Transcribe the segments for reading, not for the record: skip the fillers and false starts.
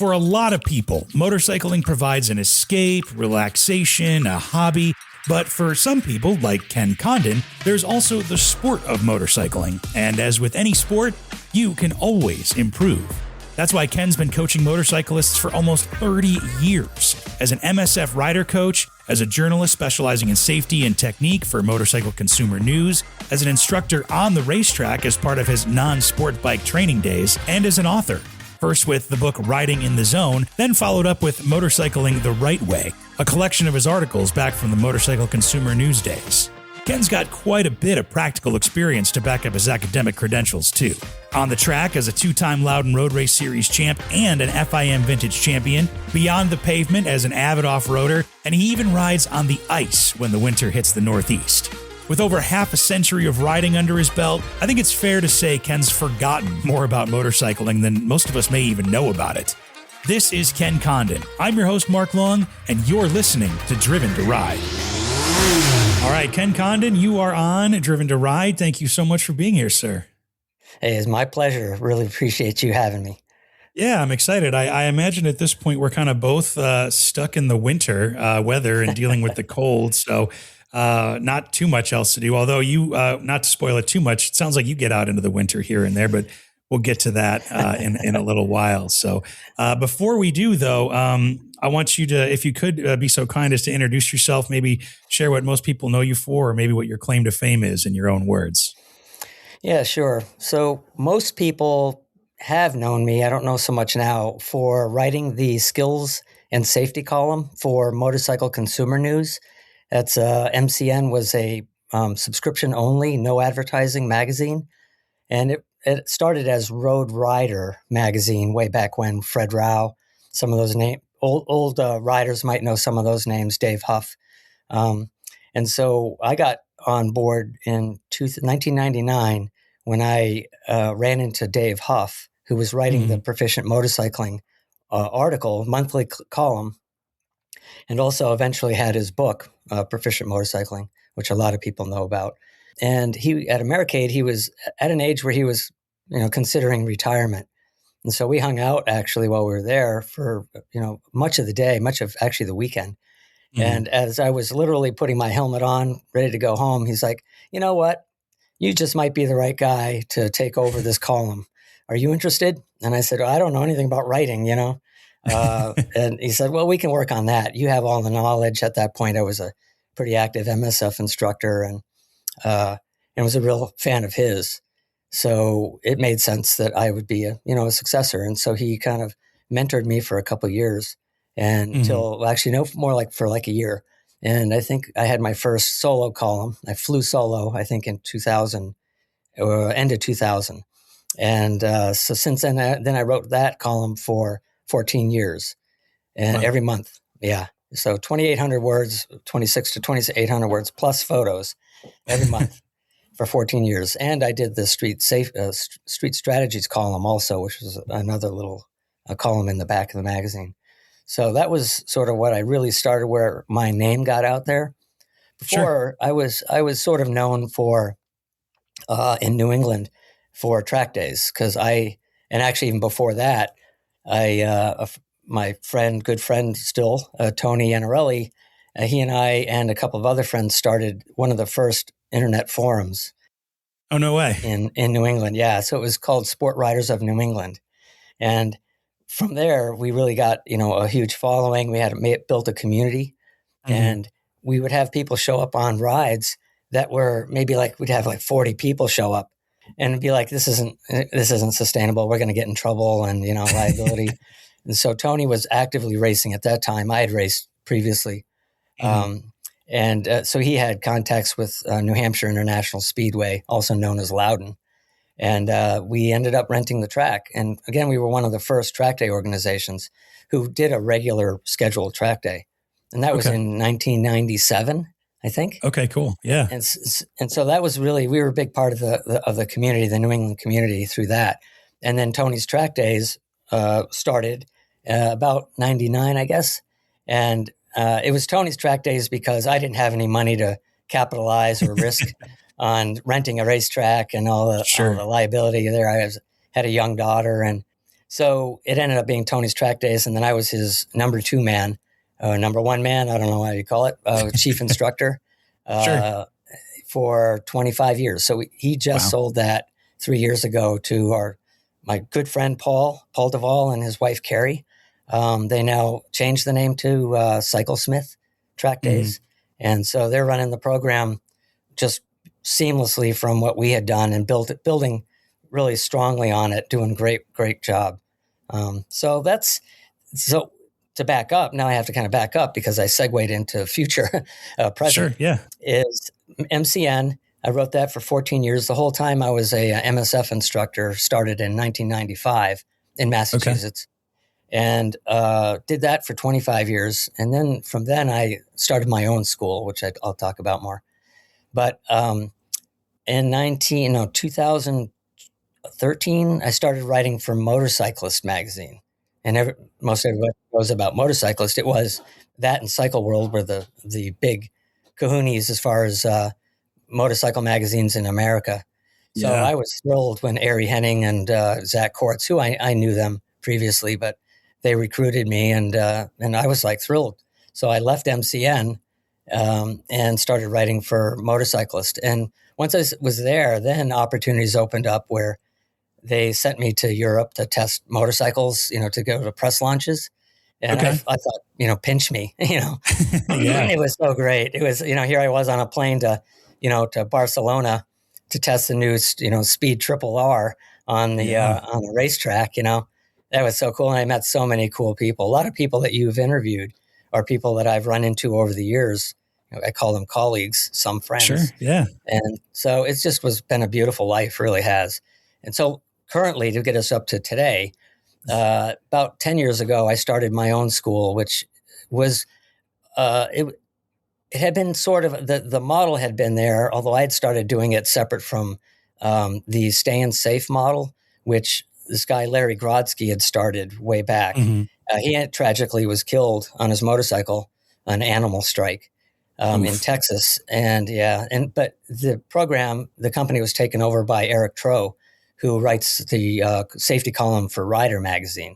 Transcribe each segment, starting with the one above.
For a lot of people, motorcycling provides an escape, relaxation, a hobby. But for some people, like Ken Condon, there's also the sport of motorcycling. And as with any sport, you can always improve. That's why Ken's been coaching motorcyclists for almost 30 years. As an MSF rider coach, as a journalist specializing in safety and technique for Motorcycle Consumer News, as an instructor on the racetrack as part of his non-sport bike training days, and as an author. First with the book Riding in the Zone, then followed up with Motorcycling the Right Way, a collection of his articles back from the Motorcycle Consumer News days. Ken's got quite a bit of practical experience to back up his academic credentials, too. On the track as a two-time Loudon Road Race Series champ and an FIM Vintage champion, beyond the pavement as an avid off-roader, and he even rides on the ice when the winter hits the Northeast. With over half a century of riding under his belt, I think it's fair to say Ken's forgotten more about motorcycling than most of us may even know about it. This is Ken Condon. I'm your host, Mark Long, and you're listening to Driven to Ride. All right, Ken Condon, you are on Driven to Ride. Thank you so much for being here, sir. Hey, it's my pleasure. Really appreciate you having me. Yeah, I'm excited. I imagine at this point we're kind of both stuck in the winter weather and dealing with the cold, so not too much else to do. Although you, not to spoil it too much, it sounds like you get out into the winter here and there, but we'll get to that in a little while. So before we do, though, I want you to, if you could be so kind as to introduce yourself, maybe share what most people know you for, or maybe what your claim to fame is in your own words. Yeah, sure. So most people have known me, I don't know so much now, for writing the skills and safety column for Motorcycle Consumer News. That's MCN was a subscription only, no advertising magazine. And it started as Road Rider magazine way back when. Fred Rao, some of those old riders might know some of those names, Dave Huff. And so I got on board in 1999 when I ran into Dave Huff, who was writing the Proficient Motorcycling article, monthly column, and also eventually had his book, Proficient Motorcycling, which a lot of people know about. And he, at Americade, he was at an age where he was, considering retirement. And so we hung out actually while we were there for, much of the day, much of actually the weekend. Mm-hmm. And as I was literally putting my helmet on, ready to go home, he's like, you know what? You just might be the right guy to take over this column. Are you interested? And I said, I don't know anything about writing, and he said, well, we can work on that. You have all the knowledge. At that point, I was a pretty active MSF instructor and was a real fan of his. So it made sense that I would be a successor. And so he kind of mentored me for a couple of years and until actually no more like for like a year. And I think I had my first solo column. I flew solo, I think in 2000 or end of 2000. And so since then I wrote that column for 14 years and every month. Yeah. So 2,800 words, 26 to 2,800 words plus photos every month for 14 years. And I did the street strategies column also, which was another little column in the back of the magazine. So that was sort of what I really started where my name got out there. Before I was sort of known for in New England for track days and actually even before that, my good friend still, Tony Anarelli, he and I and a couple of other friends started one of the first internet forums. Oh, no way. In New England, yeah. So it was called Sport Riders of New England. And from there, we really got, a huge following. We had built a community and we would have people show up on rides that were maybe we'd have 40 people show up and be like, this isn't sustainable. We're going to get in trouble and, liability. And so Tony was actively racing at that time. I had raced previously. So he had contacts with New Hampshire International Speedway, also known as Loudon. And we ended up renting the track. And again, we were one of the first track day organizations who did a regular scheduled track day. And that was in 1997, I think. Okay, cool. Yeah. And so that was really, we were a big part of the community, the New England community through that. And then Tony's track days started about 99, I guess. And it was Tony's track days because I didn't have any money to capitalize or risk on renting a racetrack and all the liability there. I had a young daughter. And So it ended up being Tony's track days. And then I was his number 2 man, number 1 man. I don't know how you call it, chief instructor Sure. for 25 years. So he just sold that 3 years ago to my good friend, Paul Duvall, and his wife, Carrie. They now changed the name to Cyclesmith Track Days. And so they're running the program just seamlessly from what we had done and building really strongly on it, doing great job. So to back up, now I have to kind of back up because I segued into future present. Sure, yeah. Is MCN. I wrote that for 14 years. The whole time I was a MSF instructor, started in 1995 in Massachusetts. And did that for 25 years. And then from then I started my own school, which I'll talk about more. But in 2013, I started writing for Motorcyclist magazine. And most everybody knows about Motorcyclist. It was that and Cycle World were the big kahunas as far as motorcycle magazines in America. So I was thrilled when Ari Henning and Zach Kortz, who I knew them previously, but they recruited me, and I was like thrilled. So I left MCN and started writing for Motorcyclist. And once I was there, then opportunities opened up where they sent me to Europe to test motorcycles, to go to press launches. And I thought, pinch me, It was so great. It was, here I was on a plane to Barcelona to test the new, Speed Triple R on the racetrack, That was so cool. And I met so many cool people. A lot of people that you've interviewed are people that I've run into over the years. I call them colleagues, some friends. Sure, yeah. And so it's just been a beautiful life, really has. And so currently, to get us up to today, about 10 years ago, I started my own school, which was, it had been sort of, the model had been there, although I had started doing it separate from the Staying Safe model, which this guy, Larry Grodsky, had started way back. He tragically was killed on his motorcycle, an animal strike in Texas. But the company was taken over by Eric Troe, who writes the safety column for Rider magazine.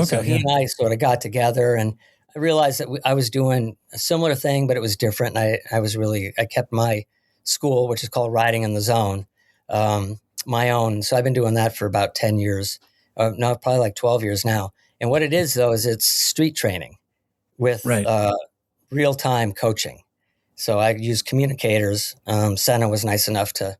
So he and I sort of got together, and I realized that I was doing a similar thing, but it was different. And I kept my school, which is called Riding in the Zone, my own. So I've been doing that for about 10 years, no, probably like 12 years now. And what it is, though, is it's street training with real-time coaching. So I use communicators. Senna was nice enough to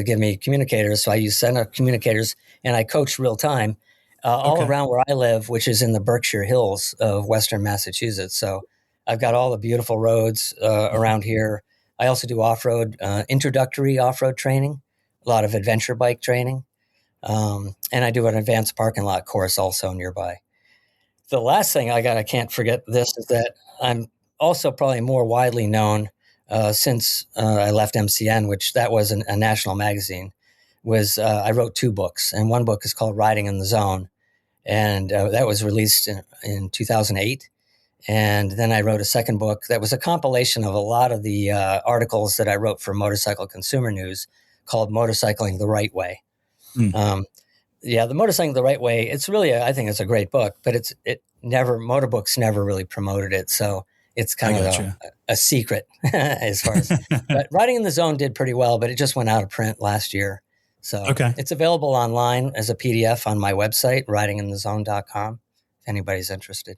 give me communicators. So I use Senna communicators, and I coach real-time all around where I live, which is in the Berkshire Hills of Western Massachusetts. So I've got all the beautiful roads around here. I also do off-road, introductory off-road training, a lot of adventure bike training. And I do an advanced parking lot course also nearby. The last thing I can't forget this, is that I'm also probably more widely known since I left MCN, which that was a national magazine, I wrote 2 books. And one book is called Riding in the Zone. And that was released in 2008. And then I wrote a second book that was a compilation of a lot of the articles that I wrote for Motorcycle Consumer News called Motorcycling the Right Way. The Motorcycling the Right Way, it's really, I think it's a great book, but Motorbooks never really promoted it. So it's kind of a secret as far as, but Riding in the Zone did pretty well, but it just went out of print last year. So it's available online as a PDF on my website, ridinginthezone.com, if anybody's interested.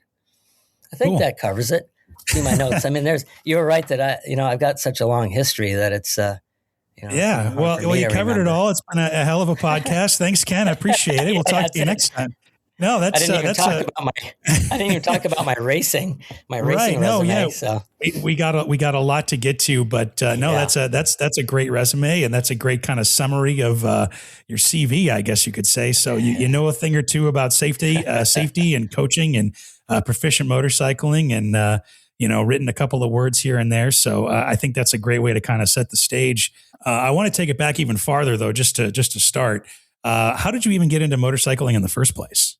I think that covers it. See my notes. I mean, you were right that I've got such a long history that it's, well, you covered it all. It's been a hell of a podcast. Thanks, Ken. I appreciate it. We'll talk to you next time. No, I didn't even talk about my racing. My racing resume. So we got a lot to get to, but that's a great resume, and that's a great kind of summary of your CV, I guess you could say. So you know a thing or two about safety and coaching and Proficient Motorcycling, and written a couple of words here and there. So I think that's a great way to kind of set the stage. I want to take it back even farther, though, just to start. How did you even get into motorcycling in the first place?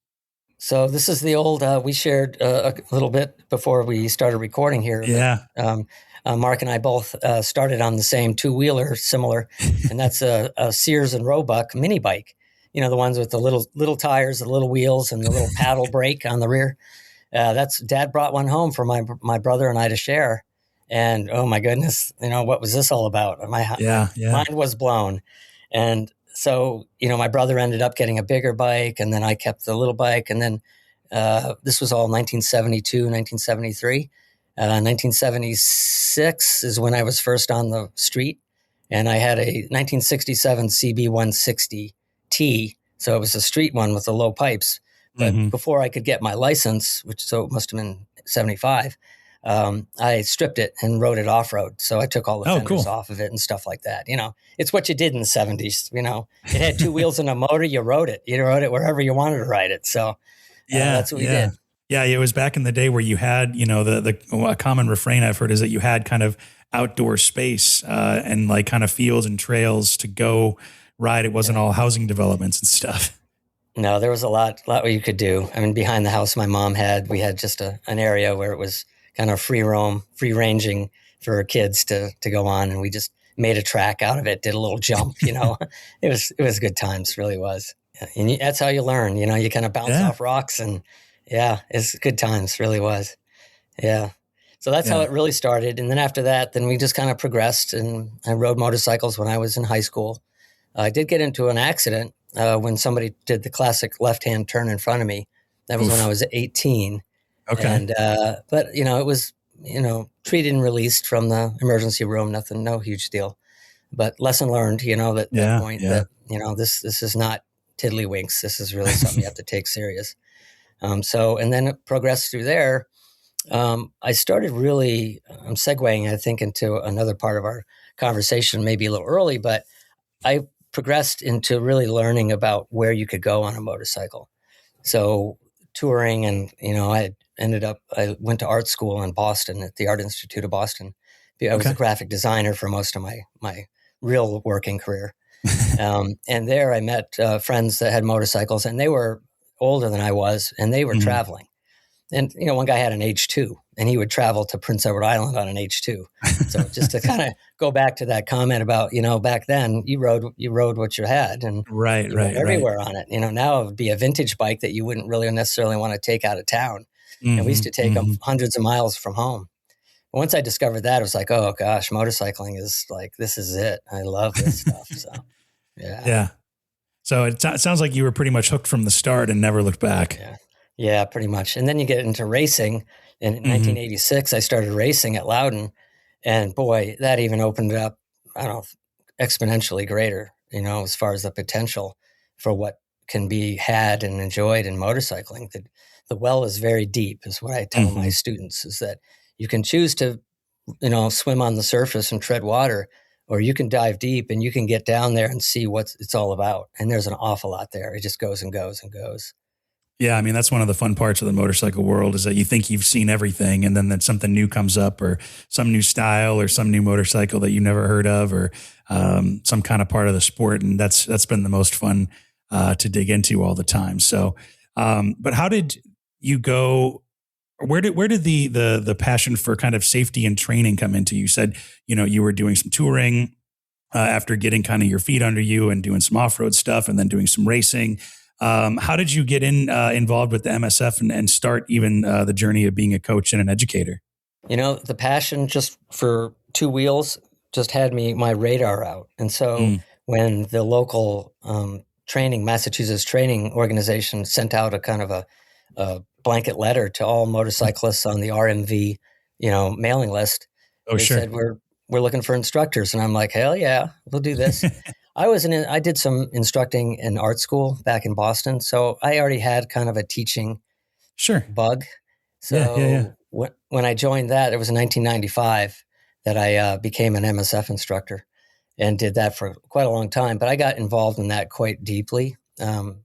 So this is the old, we shared a little bit before we started recording here. Yeah. Mark and I both started on the same two-wheeler, similar, and that's a Sears and Roebuck mini bike. the ones with the little tires, the little wheels, and the little paddle brake on the rear. That's Dad brought one home for my brother and I to share. And oh my goodness, what was this all about? My Yeah. mind was blown. And so, my brother ended up getting a bigger bike, and then I kept the little bike. And then this was all 1972, 1973. 1976 is when I was first on the street. And I had a 1967 CB160T. So it was a street one with the low pipes. But before I could get my license, so it must have been 75, I stripped it and rode it off-road. So I took all the fenders off of it and stuff like that. It's what you did in the 70s. It had two wheels and a motor. You rode it. You rode it wherever you wanted to ride it. So that's what we did. Yeah, it was back in the day where you had, a common refrain I've heard is that you had kind of outdoor space and like kind of fields and trails to go ride. It wasn't all housing developments and stuff. No, there was a lot you could do. I mean, behind the house we had just an area where it was kind of free ranging for kids to go on. And we just made a track out of it, did a little jump, it was good times, really was. And that's how you learn, you kind of bounce off rocks, and it's good times, really was. Yeah. So that's how it really started. And then after that, then we just kind of progressed, and I rode motorcycles when I was in high school. I did get into an accident when somebody did the classic left-hand turn in front of me. That was when I was 18. Okay. And, but it was, treated and released from the emergency room, no huge deal, but lesson learned, that point that, this is not tiddlywinks. This is really something you have to take serious. And then it progressed through there. I started really, I'm segueing, I think, into another part of our conversation, maybe a little early, but I progressed into really learning about where you could go on a motorcycle. So touring, and, I went to art school in Boston at the Art Institute of Boston. I was a graphic designer for most of my real working career. And there I met friends that had motorcycles, and they were older than I was, and they were traveling. And, one guy had an H2, and he would travel to Prince Edward Island on an H2. So just to kind of go back to that comment about, back then you rode what you had, and right, everywhere on it. Now it would be a vintage bike that you wouldn't really necessarily want to take out of town. And we used to take them hundreds of miles from home. But once I discovered that, it was like, oh gosh, motorcycling is like, this is it. I love this stuff. So, yeah. So it sounds like you were pretty much hooked from the start and never looked back. Yeah, pretty much. And then you get into racing. In 1986, I started racing at Loudon, and boy, that even opened it up, I don't know, exponentially greater, as far as the potential for what can be had and enjoyed in motorcycling. The well is very deep, is what I tell my students, is that you can choose to, swim on the surface and tread water, or you can dive deep and you can get down there and see what it's all about. And there's an awful lot there. It just goes and goes and goes. Yeah, I mean, that's one of the fun parts of the motorcycle world, is that you think you've seen everything, and then something new comes up, or some new style, or some new motorcycle that you never heard of, or some kind of part of the sport. And that's been the most fun to dig into all the time. So, but how did you go? Where did the passion for kind of safety and training come into? You said, you were doing some touring after getting kind of your feet under you and doing some off-road stuff, and then doing some racing. How did you get involved with the MSF and start even the journey of being a coach and an educator? The passion just for two wheels just had my radar out. And so when the local Massachusetts training organization sent out a kind of a blanket letter to all motorcyclists on the RMV, mailing list, they said, we're looking for instructors. And I'm like, hell yeah, we'll do this. I did some instructing in art school back in Boston, so I already had kind of a teaching bug. So when I joined that, it was in 1995 that I became an MSF instructor, and did that for quite a long time. But I got involved in that quite deeply. I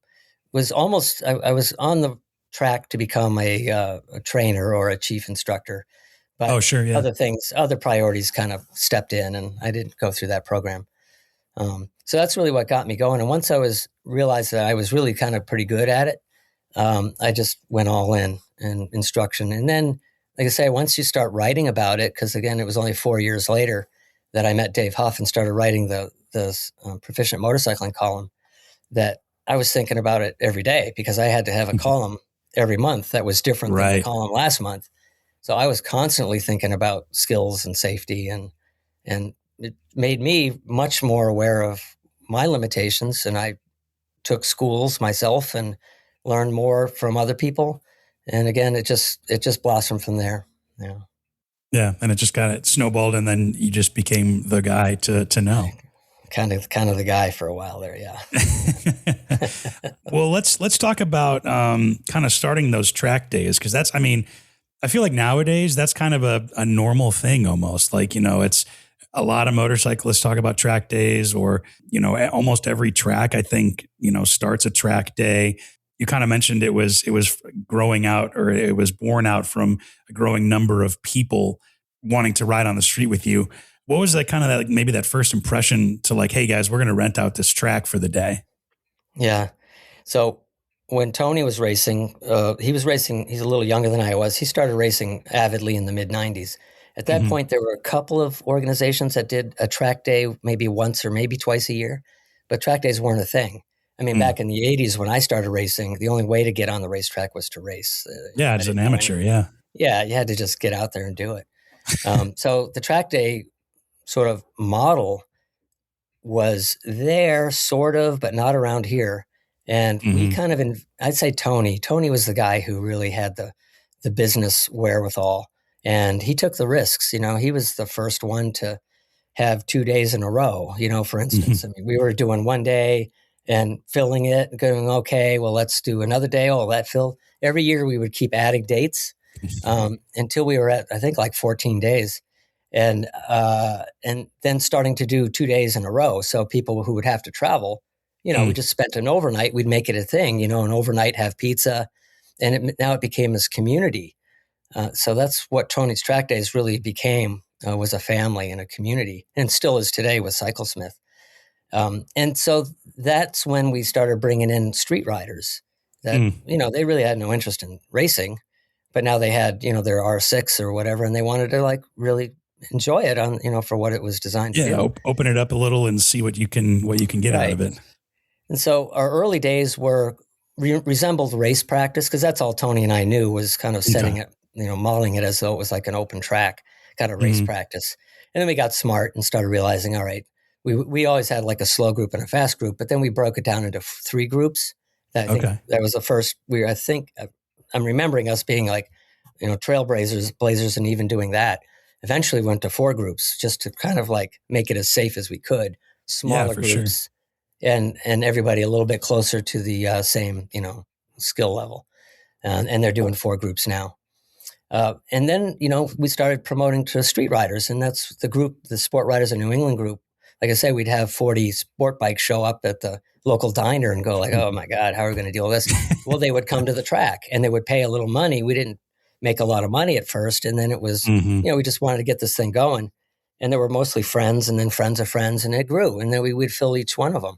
was on the track to become a trainer or a chief instructor, but other priorities kind of stepped in, and I didn't go through that program. So that's really what got me going. And once I realized that I was really kind of pretty good at it, I just went all in instruction. And then, like I say, once you start writing about it, because again, it was only 4 years later that I met Dave Huff and started writing the Proficient Motorcycling column, that I was thinking about it every day because I had to have a column every month that was different than the Right. column last month. So I was constantly thinking about skills and safety, and it made me much more aware of my limitations. And I took schools myself and learned more from other people. And again, it just blossomed from there. Yeah. Yeah. And it just got it snowballed, and then you just became the guy to know. Kind of the guy for a while there. Yeah. Well, let's talk about kind of starting those track days, because that's, I mean, I feel like nowadays that's kind of a normal thing almost. Like, it's a lot of motorcyclists talk about track days, or, almost every track, I think, starts a track day. You kind of mentioned it was growing out, or it was born out from a growing number of people wanting to ride on the street with you. What was that kind of like maybe that first impression to like, hey guys, we're going to rent out this track for the day? Yeah. So when Tony was racing, he was racing, he's a little younger than I was. He started racing avidly in the mid 90s. At that Mm-hmm. point, there were a couple of organizations that did a track day maybe once or maybe twice a year, but track days weren't a thing. I mean, Mm. back in the 80s when I started racing, the only way to get on the racetrack was to race. Yeah, I as an didn't know amateur. any. Yeah. Yeah, you had to just get out there and do it. So the track day sort of model was there, sort of, but not around here. And we Mm-hmm. kind of, I'd say Tony was the guy who really had the business wherewithal, and he took the risks. He was the first one to have 2 days in a row. For instance, I Mm-hmm. mean, we were doing one day and filling it, and going, okay, well, let's do another day. Oh, that filled. Every year we would keep adding dates until we were at, I think, like 14 days, and then starting to do 2 days in a row. So people who would have to travel, we Mm. just spent an overnight. We'd make it a thing, an overnight, have pizza, and now it became this community. So that's what Tony's Track Days really became, was a family and a community, and still is today with Cyclesmith. And so that's when we started bringing in street riders that, Mm. they really had no interest in racing, but now they had, their R6 or whatever, and they wanted to like really enjoy it on, for what it was designed to Yeah. do. Open it up a little and see what you can get out Right. of it. And so our early days were resembled race practice, because that's all Tony and I knew, was kind of setting Okay. it, modeling it as though it was like an open track, kind of race Mm-hmm. practice. And then we got smart and started realizing, all right, we always had like a slow group and a fast group, but then we broke it down into three groups. I think Okay. that was the first. I think I'm remembering us being like, blazers, and even doing that. Eventually went to four groups just to kind of like make it as safe as we could. Yeah, Smaller for sure. groups, and everybody a little bit closer to the same skill level, and they're doing four groups now. And then we started promoting to street riders, and that's the group, the Sport Riders of New England group. Like I say, we'd have 40 sport bikes show up at the local diner and go like, oh my God, how are we going to deal with this? Well, they would come to the track and they would pay a little money. We didn't make a lot of money at first, and then it was, Mm-hmm. we just wanted to get this thing going. And there were mostly friends, and then friends of friends, and it grew, and then we would fill each one of them.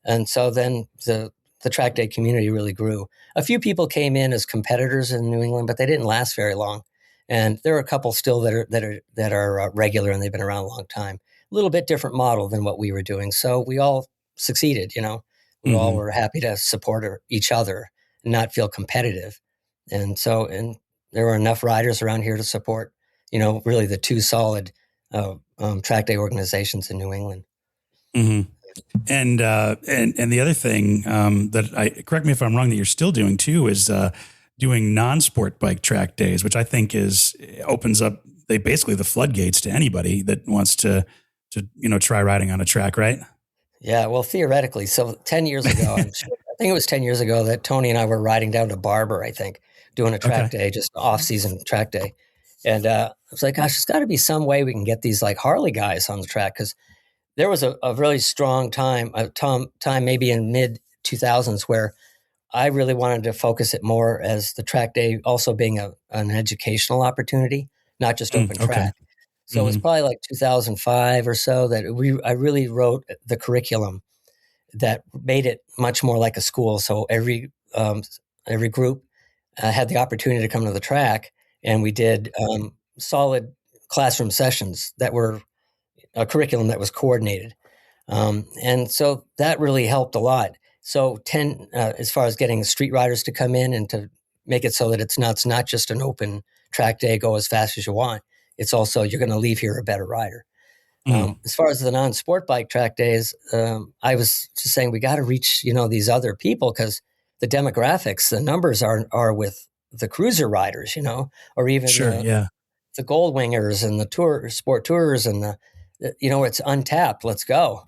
And so then the track day community really grew. A few people came in as competitors in New England, but they didn't last very long. And there are a couple still that are regular, and they've been around a long time. A little bit different model than what we were doing. So we all succeeded. We all Mm-hmm. were happy to support each other and not feel competitive. And there were enough riders around here to support, really the two solid track day organizations in New England. Mm-hmm. And the other thing that correct me if I'm wrong, that you're still doing too, is doing non-sport bike track days, which I think opens up basically the floodgates to anybody that wants to try riding on a track, right? Yeah, well, theoretically. So 10 years ago, I think it was 10 years ago that Tony and I were riding down to Barber, I think, doing a track Okay. day, just off-season track day. And I was like, gosh, there's got to be some way we can get these like Harley guys on the track, because there was a really strong time maybe in mid 2000s where I really wanted to focus it more as the track day also being an educational opportunity, not just open Okay. track. So it was Mm-hmm. probably like 2005 or so that I really wrote the curriculum that made it much more like a school. So every group had the opportunity to come to the track, and we did solid classroom sessions that were a curriculum that was coordinated. And so that really helped a lot. So as far as getting street riders to come in and to make it so that it's not just an open track day, go as fast as you want. It's also, you're going to leave here a better rider. As far as the non-sport bike track days, I was just saying we got to reach, these other people, because the demographics, the numbers are with the cruiser riders, or even the gold wingers and the sport tours and it's untapped. Let's go.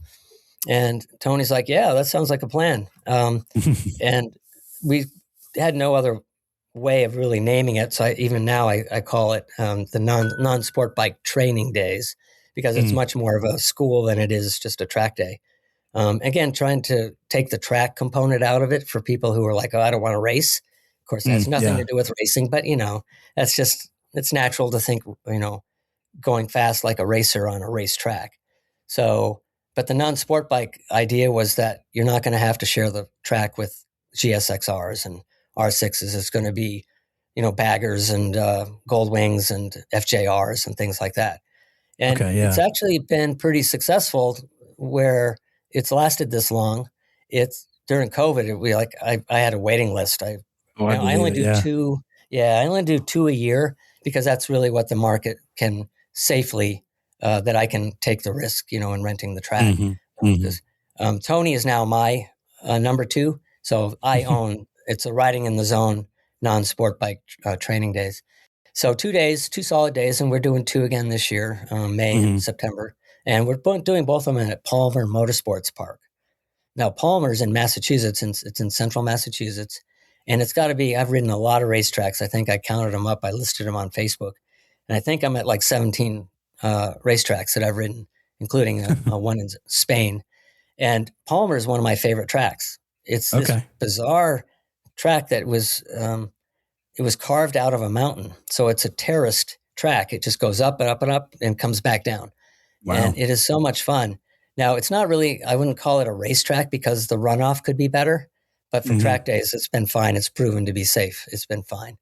And Tony's like, yeah, that sounds like a plan. And we had no other way of really naming it. So even now I call it the non-sport bike training days, because it's much more of a school than it is just a track day. Again, trying to take the track component out of it for people who are like, oh, I don't want to race. Of course, that has nothing to do with racing, but it's natural to think, going fast like a racer on a racetrack. So, but the non-sport bike idea was that you're not going to have to share the track with GSXRs and R6s. It's going to be, baggers and gold wings and FJRs and things like that. And it's actually been pretty successful where it's lasted this long. It's during COVID. I had a waiting list. I only do two. Yeah, I only do 2 a year, because that's really what the market can safely, that I can take the risk, in renting the track. Because Tony is now my number 2. So I own, it's a riding in the zone, non-sport bike training days. So 2 days, 2 solid days, and we're doing 2 again this year, May and September. And we're doing both of them at Palmer Motorsports Park. Now, Palmer's in Massachusetts, and it's in central Massachusetts. And it's got to be, I've ridden a lot of racetracks. I think I counted them up. I listed them on Facebook. And I think I'm at like 17 racetracks that I've ridden, including one in Spain. And Palmer is one of my favorite tracks. It's this bizarre track that was, it was carved out of a mountain. So it's a terraced track. It just goes up and up and up and comes back down. Wow. And it is so much fun. Now, it's not really, I wouldn't call it a racetrack, because the runoff could be better. But for track days, it's been fine. It's proven to be safe. It's been fine.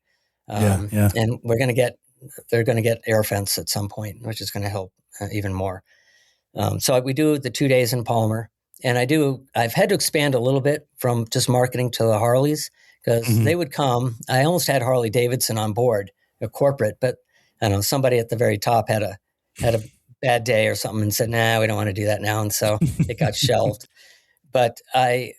And they're going to get air fence at some point, which is going to help even more. So we do the 2 days in Palmer. And I've had to expand a little bit from just marketing to the Harleys, because they would come. I almost had Harley Davidson on board, a corporate, but I don't know, somebody at the very top had a bad day or something and said, nah, we don't want to do that now. And so it got shelved. But I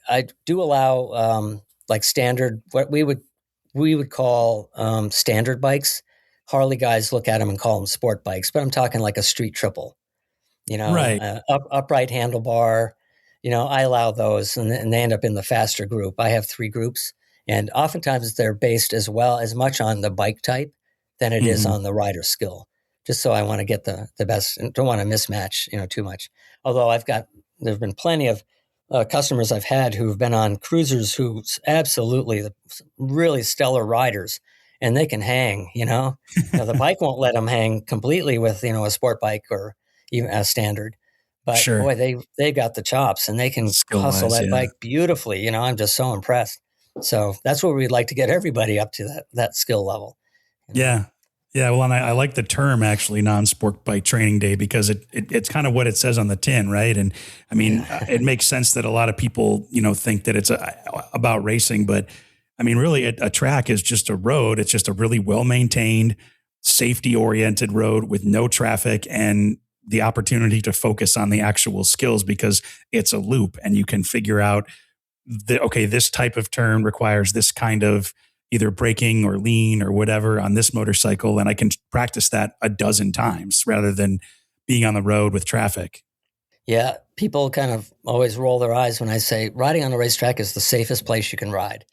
do allow like standard, what we would call standard bikes. Harley guys look at them and call them sport bikes, but I'm talking like a street triple, right? Upright handlebar. I allow those, and they end up in the faster group. I have 3 groups, and oftentimes they're based as much on the bike type than it is on the rider skill. Just so I want to get the best, and don't want to mismatch too much. Although there've been plenty of customers I've had who've been on cruisers who absolutely really stellar riders, and they can hang, Now, the bike won't let them hang completely with, a sport bike or even a standard. But boy, they got the chops, and they can hustle that bike beautifully. I'm just so impressed. So that's where we'd like to get everybody up to that skill level. Yeah. Yeah, well, and I like the term, actually, non-sport bike training day, because it's kind of what it says on the tin, right? And I mean, it makes sense that a lot of people, think that it's about racing, but I mean, really, a track is just a road. It's just a really well-maintained, safety-oriented road with no traffic and the opportunity to focus on the actual skills, because it's a loop, and you can figure out this type of turn requires this kind of either braking or lean or whatever on this motorcycle. And I can practice that a dozen times rather than being on the road with traffic. Yeah. People kind of always roll their eyes when I say riding on a racetrack is the safest place you can ride.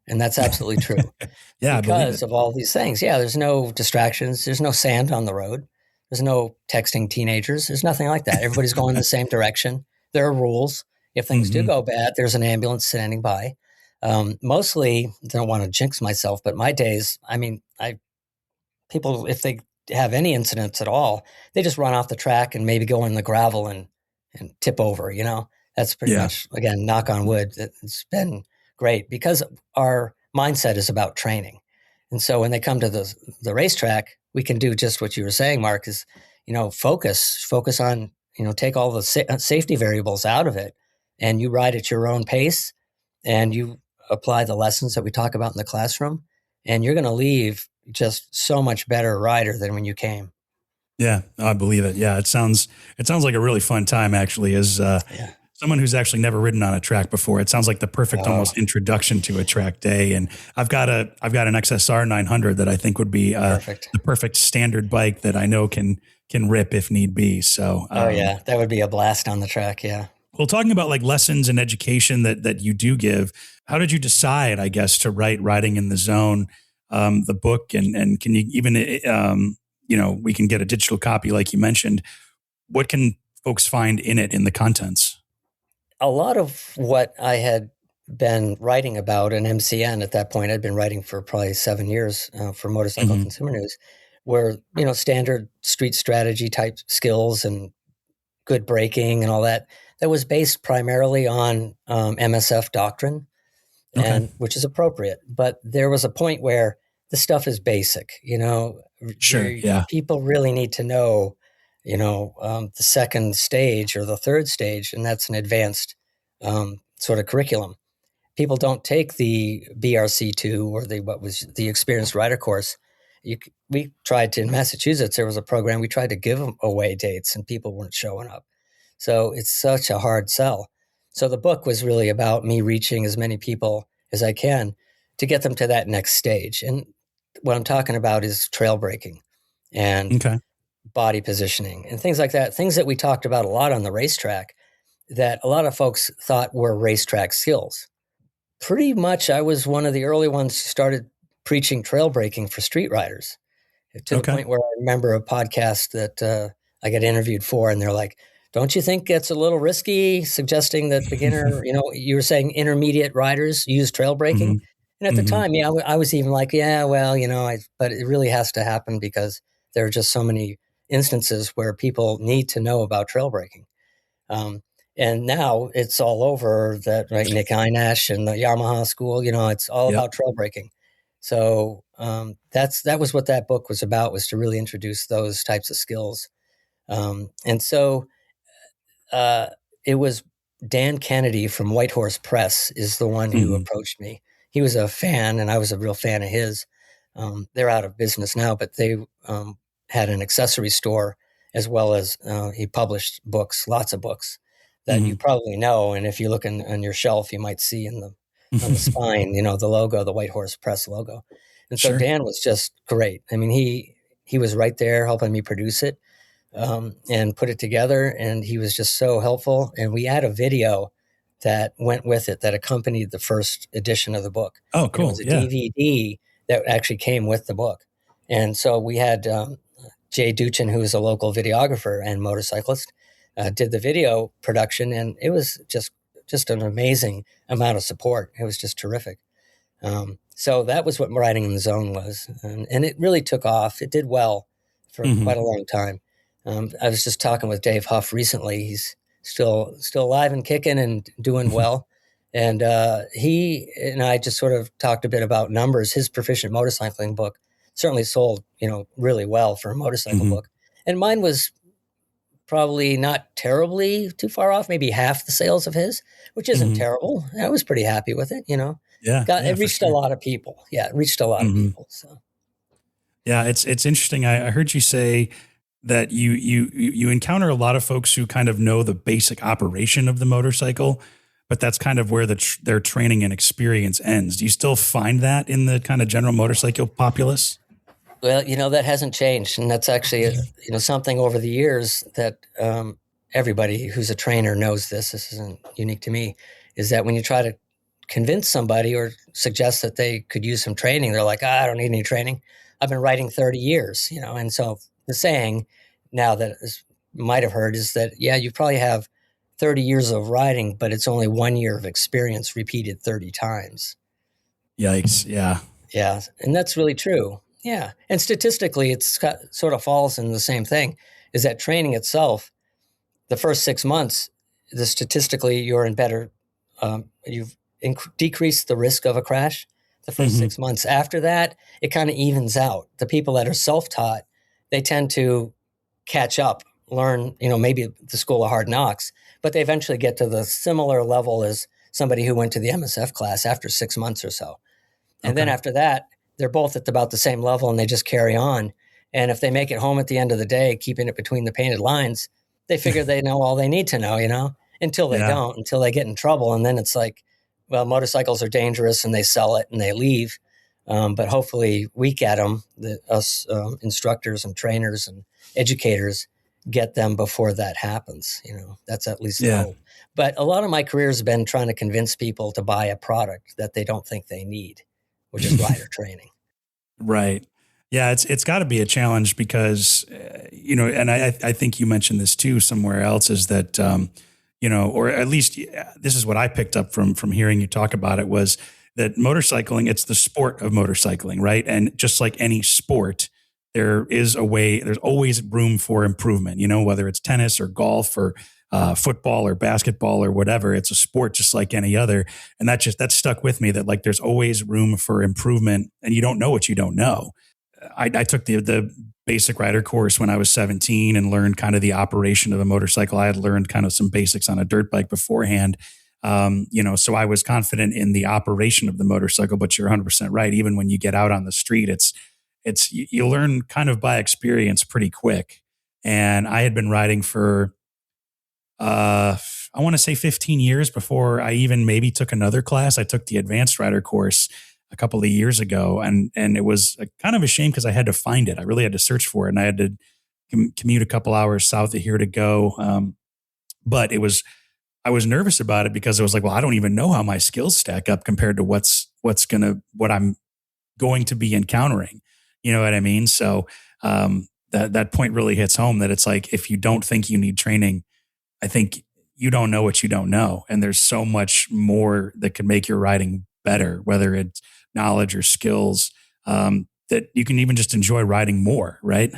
And that's absolutely true. Because of all these things. Yeah. There's no distractions. There's no sand on the road. There's no texting teenagers. There's nothing like that. Everybody's going the same direction. There are rules. If things do go bad, there's an ambulance standing by. Mostly, I don't want to jinx myself, but my days, I mean, people, if they have any incidents at all, they just run off the track and maybe go in the gravel and tip over, That's pretty much, again, knock on wood. It's been great, because our mindset is about training. And so when they come to the racetrack, we can do just what you were saying, Mark, is, focus on, take all the safety variables out of it, and you ride at your own pace. and you apply the lessons that we talk about in the classroom, and you're going to leave just so much better rider than when you came. Yeah, I believe it. Yeah, it sounds like a really fun time actually. As Yeah. someone who's actually never ridden on a track before, it sounds like the perfect Oh, almost introduction to a track day. And I've got an XSR 900 that I think would be perfect. the perfect standard bike that I know can rip if need be. So, Oh yeah, that would be a blast on the track. Yeah. well, talking about like lessons and education that you do give, how did you decide, I guess, to write Riding in the Zone, the book, and can you even we can get a digital copy like you mentioned. What can folks find in it in the contents? A lot of what I had been writing about in MCN at that point, I'd been writing for probably 7 years for Motorcycle Hmm. Consumer News, were standard street strategy type skills and good braking and all that. That was based primarily on MSF doctrine, Okay. and which is appropriate. But there was a point where the stuff is basic. Sure. Yeah. People really need to know, the second stage or the third stage, and that's an advanced sort of curriculum. People don't take the BRC2 or what was the experienced rider course. We tried to, in Massachusetts, there was a program, we tried to give away dates and people weren't showing up. So it's such a hard sell. So the book was really about me reaching as many people as I can to get them to that next stage. And what I'm talking about is trail braking and Okay. body positioning and things like that. Things that we talked about a lot on the racetrack that a lot of folks thought were racetrack skills. Pretty much, I was one of the early ones who started preaching trail braking for street riders, to the Okay. point where I remember a podcast that I got interviewed for, and they're like, "Don't you think it's a little risky suggesting that beginner, you were saying intermediate riders use trail braking?" Hmm. And at the Hmm. time, yeah, I was even like, "Yeah, well, but it really has to happen because there are just so many instances where people need to know about trail braking." Um, and now it's all over that, right? Nick Einash and the Yamaha school, it's all Yep. about trail braking. So that was what that book was about, was to really introduce those types of skills. And so uh, it was Dan Kennedy from White Horse Press is the one who Hmm. approached me. He was a fan, and I was a real fan of his. They're out of business now, but they had an accessory store, as well as he published books, lots of books that you Hmm. probably know. And if you look on your shelf, you might see on the spine, the logo, the White Horse Press logo. And so Sure. Dan was just great. I mean, he was right there helping me produce it and put it together. And he was just so helpful. And we had a video that went with it that accompanied the first edition of the book. Oh, And it cool. was a Yeah. DVD that actually came with the book. And so we had Jay Duchin, who is a local videographer and motorcyclist, did the video production. And it was just an amazing amount of support. It was just terrific. So that was what Riding in the Zone was. And it really took off. It did well for Hmm. quite a long time. I was just talking with Dave Huff recently. He's still alive and kicking and doing well. And he and I just sort of talked a bit about numbers. His Proficient Motorcycling book certainly sold, really well for a motorcycle Hmm. book. And mine was probably not terribly too far off, maybe half the sales of his, which isn't Hmm. terrible. I was pretty happy with it. Yeah. Yeah, It for reached a sure. lot of people. Yeah, it reached a lot of Hmm. people. So Yeah, it's interesting. I heard you say that you encounter a lot of folks who kind of know the basic operation of the motorcycle, but that's kind of where their training and experience ends. Do you still find that in the kind of general motorcycle populace? well, that hasn't changed, and that's actually something over the years that everybody who's a trainer knows this. This isn't unique to me. Is that when you try to convince somebody or suggest that they could use some training, they're like, I don't need any training. I've been riding 30 years, And so the saying now that is, might have heard is that, yeah, you probably have 30 years of riding, but it's only 1 year of experience repeated 30 times. Yikes. Yeah. Yeah, and that's really true. Yeah, and statistically, sort of falls in the same thing. Is that training itself? The first 6 months, statistically, you're in better. You've decreased the risk of a crash. The first Hmm. 6 months. After that, it kind of evens out. The people that are self-taught, they tend to catch up, learn. Maybe the school of hard knocks, but they eventually get to the similar level as somebody who went to the MSF class after 6 months or so. And then Okay. after that, they're both at about the same level and they just carry on. And if they make it home at the end of the day, keeping it between the painted lines, they figure they know all they need to know, until they Yeah. don't, until they get in trouble. And then it's like, well, motorcycles are dangerous and they sell it and they leave. But hopefully we get them, us instructors and trainers and educators get them before that happens. That's at least the Yeah. hope. But a lot of my career has been trying to convince people to buy a product that they don't think they need, which is rider training. Right. Yeah, it's got to be a challenge because and I think you mentioned this too somewhere else is that or at least this is what I picked up from hearing you talk about it was that motorcycling, it's the sport of motorcycling, right? And just like any sport, there's always room for improvement, whether it's tennis or golf or football or basketball or whatever. It's a sport just like any other. And that stuck with me that like there's always room for improvement and you don't know what you don't know. I took the basic rider course when I was 17 and learned kind of the operation of a motorcycle. I had learned kind of some basics on a dirt bike beforehand. So I was confident in the operation of the motorcycle, but you're 100% right. Even when you get out on the street, you learn kind of by experience pretty quick. And I had been riding for, I want to say 15 years before I even maybe took another class. I took the advanced rider course a couple of years ago. And it was kind of a shame because I had to find it. I really had to search for it and I had to commute a couple hours south of here to go. But I was nervous about it because I was like, well, I don't even know how my skills stack up compared to what I'm going to be encountering. You know what I mean? So, that point really hits home that it's like, if you don't think you need training, I think you don't know what you don't know. And there's so much more that could make your riding better, whether it's knowledge or skills, that you can even just enjoy riding more, right?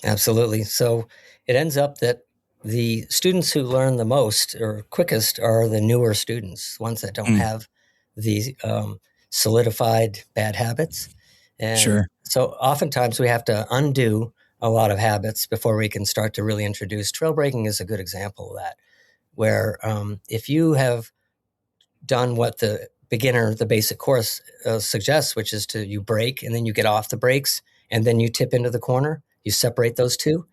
Absolutely. So it ends up that the students who learn the most or quickest are the newer students, ones that don't Mm, have the solidified bad habits. And sure. so oftentimes we have to undo a lot of habits before we can start to really introduce. Trail braking is a good example of that, where if you have done what the basic course suggests, which is you brake and then you get off the brakes and then you tip into the corner, you separate those two.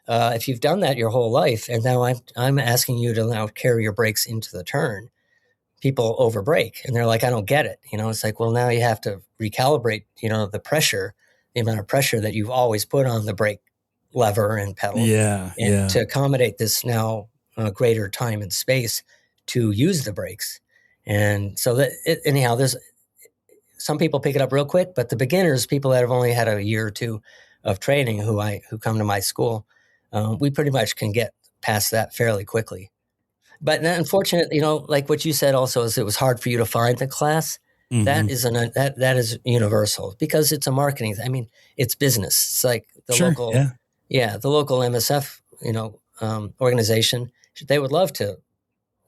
If you've done that your whole life, and now I'm asking you to now carry your brakes into the turn, people over brake and they're like, I don't get it. It's like, well, now you have to recalibrate, the amount of pressure that you've always put on the brake lever and pedal, Yeah. and Yeah. to accommodate this now greater time and space to use the brakes. And so anyhow, there's some people pick it up real quick, but the beginners, people that have only had a year or two of training who come to my school, we pretty much can get past that fairly quickly. But unfortunately, like what you said also is it was hard for you to find the class. Hmm. That is universal because it's a marketing. I mean, it's business. It's like Sure. Yeah. the local MSF, organization. They would love to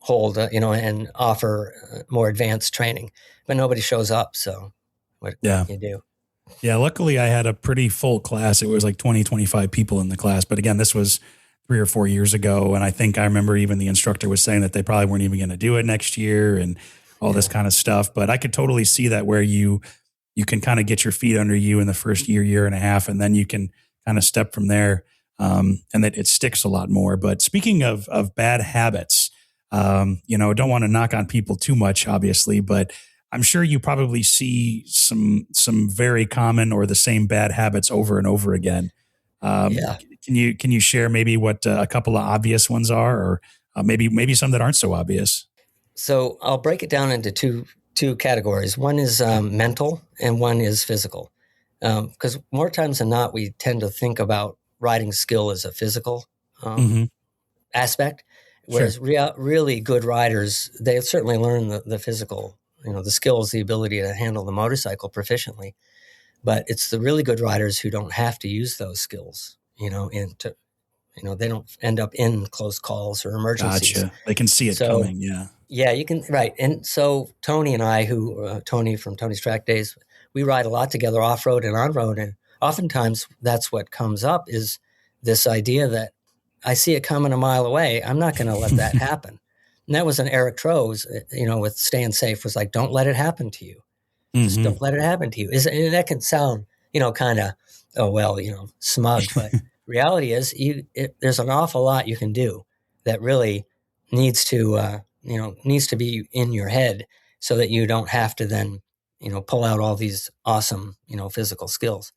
hold, and offer more advanced training, but nobody shows up. So what Yeah. can you do? Yeah, luckily I had a pretty full class. It was like 20, 25 people in the class. But again, this was 3 or 4 years ago. And I think I remember even the instructor was saying that they probably weren't even going to do it next year and all this kind of stuff. But I could totally see that where you can kind of get your feet under you in the first year and a half, and then you can kind of step from there. And that it sticks a lot more. But speaking of bad habits, don't want to knock on people too much, obviously, but I'm sure you probably see some very common or the same bad habits over and over again. Yeah. Can you share maybe what a couple of obvious ones are, or maybe some that aren't so obvious? So I'll break it down into two categories. One is mental and one is physical. Because more times than not, we tend to think about riding skill as a physical Hmm. aspect, Sure. whereas really good riders, they certainly learn the physical, the skills, the ability to handle the motorcycle proficiently. But it's the really good riders who don't have to use those skills, they don't end up in close calls or emergencies. Gotcha. They can see it So coming. Yeah. yeah, you can, right. And so Tony and I, Tony from Tony's Track Days, we ride a lot together off road and on road. And oftentimes that's what comes up is this idea that I see it coming a mile away. I'm not going to let that happen. And that was an Eric Tro's, with staying safe, was like, don't let it happen to you. Just Mm-hmm. don't let it happen to you. And that can sound, kind of, oh, well, smug, but reality is there's an awful lot you can do that really needs to be in your head so that you don't have to then, pull out all these awesome, physical skills.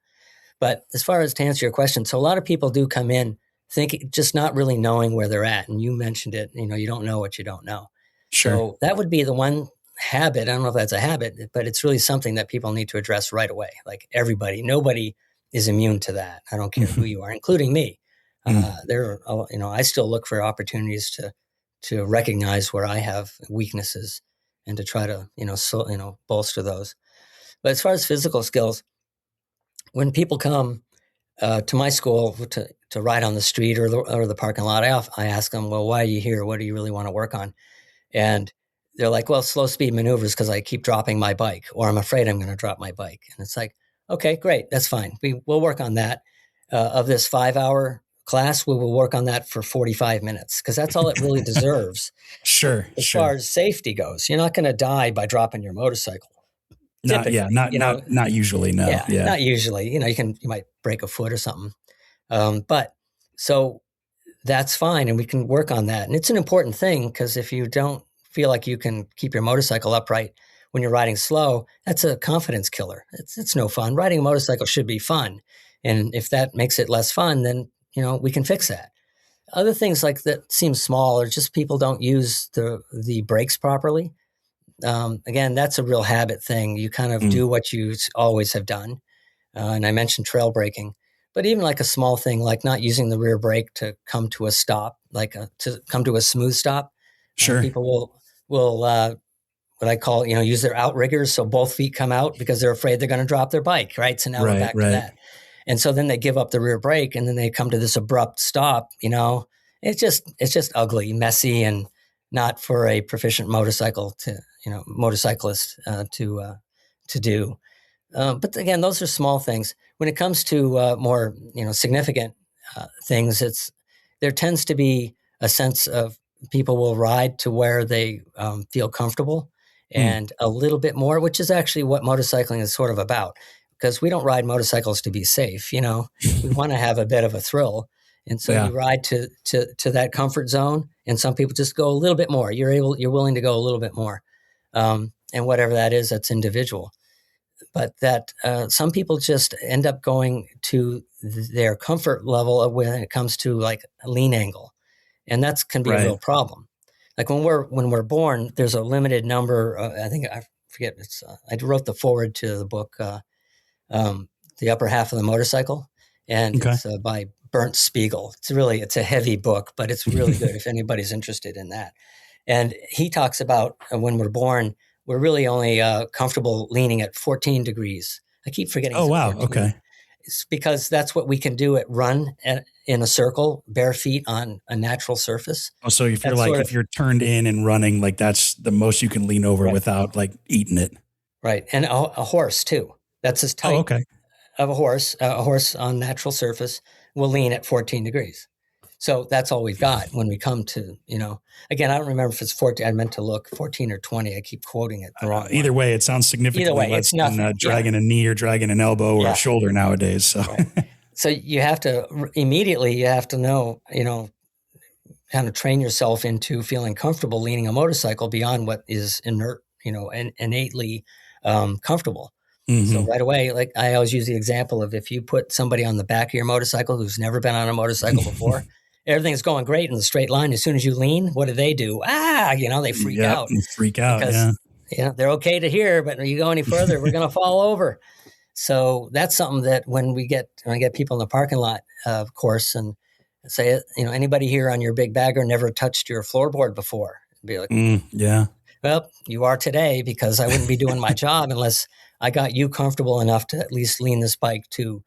But as far as to answer your question, so a lot of people do come in thinking, just not really knowing where they're at. And you mentioned it, you don't know what you don't know. Sure. So that would be the one habit. I don't know if that's a habit, but it's really something that people need to address right away. Like everybody, nobody is immune to that. I don't care who you are, including me. I still look for opportunities to recognize where I have weaknesses and to try to, bolster those. But as far as physical skills, when people come to my school to ride on the street or the parking lot, I ask them, well, why are you here? What do you really want to work on? And they're like, well, slow speed maneuvers because I keep dropping my bike, or I'm afraid I'm going to drop my bike. And it's like, okay, great, that's fine. We'll work on that. Of this 5-hour class, we will work on that for 45 minutes because that's all it really deserves. Sure. As far as safety goes, you're not going to die by dropping your motorcycle. Not usually. No. Yeah. Not usually. You might break a foot or something. But so that's fine. And we can work on that. And it's an important thing because if you don't feel like you can keep your motorcycle upright when you're riding slow, that's a confidence killer. It's no fun. Riding a motorcycle should be fun. And if that makes it less fun, then, we can fix that. Other things like that seem small or just people don't use the brakes properly. Again, that's a real habit thing. You kind of do what you always have done. And I mentioned trail braking, but even like a small thing, like not using the rear brake to come to a stop, to come to a smooth stop. Sure. People will what I call, use their outriggers. So both feet come out because they're afraid they're going to drop their bike. Right. So now we're back to that. And so then they give up the rear brake and then they come to this abrupt stop. It's just ugly, messy, and not for a proficient motorcyclist to do. But again, those are small things. When it comes to more significant things, there tends to be a sense of people will ride to where they feel comfortable and a little bit more, which is actually what motorcycling is sort of about. Because we don't ride motorcycles to be safe, we want to have a bit of a thrill. And so you ride to that comfort zone, and some people just go a little bit more. You're willing to go a little bit more, and whatever that is, that's individual. But that some people just end up going to their comfort level when it comes to like a lean angle, and that can be a real problem. Like when we're born, there's a limited number. I forget. I wrote the foreword to the book, The Upper Half of the Motorcycle, and it's by Bernd Spiegel. It's a heavy book, but it's really good if anybody's interested in that. And he talks about when we're born, we're really only comfortable leaning at 14 degrees. I keep forgetting. Oh, wow. 14. Okay. It's because that's what we can do in a circle, bare feet on a natural surface. Oh, so if you're turned in and running, like that's the most you can lean over without like eating it. Right. And a horse too. That's as tight of a horse on natural surface will lean at 14 degrees. So that's all we've got when we come to, again, I don't remember if it's 14. I meant to look 14 or 20. I keep quoting it the wrong Either way, it sounds significantly less than dragging a knee or dragging an elbow or a shoulder nowadays. So, So you have to know, kind of train yourself into feeling comfortable leaning a motorcycle beyond what is inert, and innately comfortable. Mm-hmm. So right away, like I always use the example of if you put somebody on the back of your motorcycle who's never been on a motorcycle before, everything's going great in the straight line. As soon as you lean, what do? They freak out. Because, they're okay to hear, but when you go any further, we're going to fall over. So that's something that when I get people in the parking lot, of course, and say, anybody here on your big bagger never touched your floorboard before? And be like, well, you are today, because I wouldn't be doing my job unless I got you comfortable enough to at least lean this bike to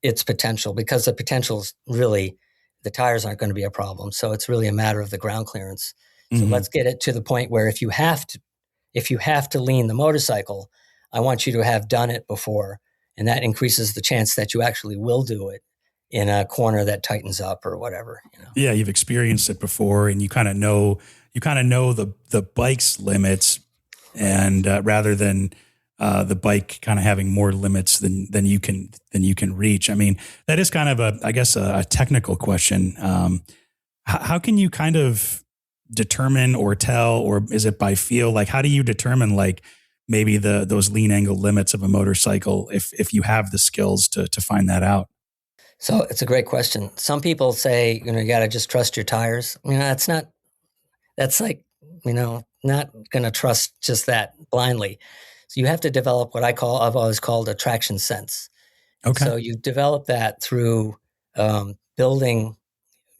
its potential, because the potential is really, the tires aren't going to be a problem. So it's really a matter of the ground clearance. So let's get it to the point where if you have to lean the motorcycle, I want you to have done it before. And that increases the chance that you actually will do it in a corner that tightens up or whatever. Yeah, you've experienced it before and you kind of know you kind of know the bike's limits, and rather than the bike kind of having more limits than you can reach. I mean, that is kind of a technical question. How can you kind of determine or tell, or is it by feel? Like, how do you determine like maybe those lean angle limits of a motorcycle if you have the skills to find that out? So it's a great question. Some people say, you got to just trust your tires. That's like, not going to trust just that blindly. So you have to develop what I've always called a traction sense. And Okay. so you develop that through building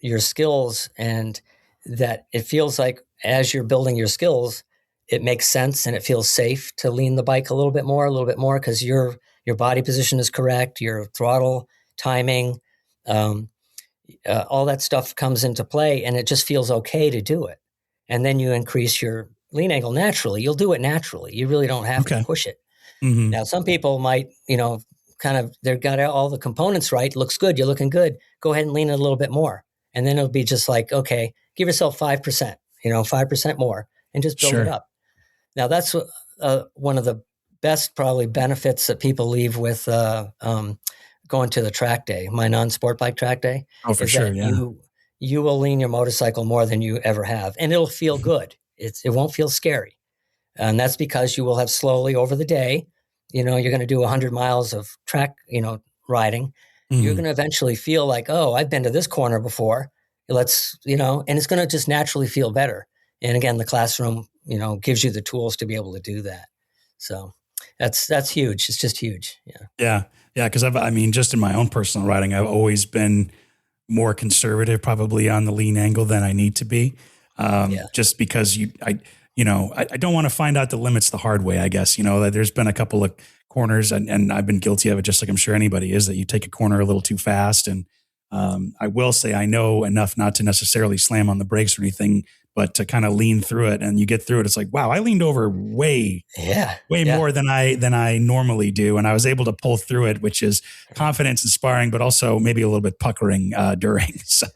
your skills, and that it feels like as you're building your skills, it makes sense and it feels safe to lean the bike a little bit more, because your body position is correct, your throttle timing, all that stuff comes into play, and it just feels okay to do it. And then you increase your lean angle naturally. You'll do it naturally. You really don't have to Okay. push it. Mm-hmm. Now, some people might, they've got all the components right. Looks good. You're looking good. Go ahead and lean it a little bit more. And then it'll be just like, okay, give yourself 5%, 5% more, and just build it Sure. up. Now, that's one of the best probably benefits that people leave with going to the track day, my non-sport bike track day, Oh, for is sure. that Yeah. you will lean your motorcycle more than you ever have, and it'll feel good. It won't feel scary. And that's because you will have slowly over the day, you're going to do 100 miles of track, riding. You're Mm-hmm. going to eventually feel like, oh, I've been to this corner before. Let's, and it's going to just naturally feel better. And again, the classroom, gives you the tools to be able to do that. So that's huge. It's just huge. Yeah. Yeah. Yeah. Cause just in my own personal riding, I've always been more conservative, probably on the lean angle than I need to be. Yeah. Just because I don't want to find out the limits the hard way, I guess. That there's been a couple of corners, and I've been guilty of it, just like I'm sure anybody is, that you take a corner a little too fast. And I will say I know enough not to necessarily slam on the brakes or anything, but to kind of lean through it. And you get through it, it's like, wow, I leaned over way more than I normally do, and I was able to pull through it, which is confidence inspiring, but also maybe a little bit puckering during. So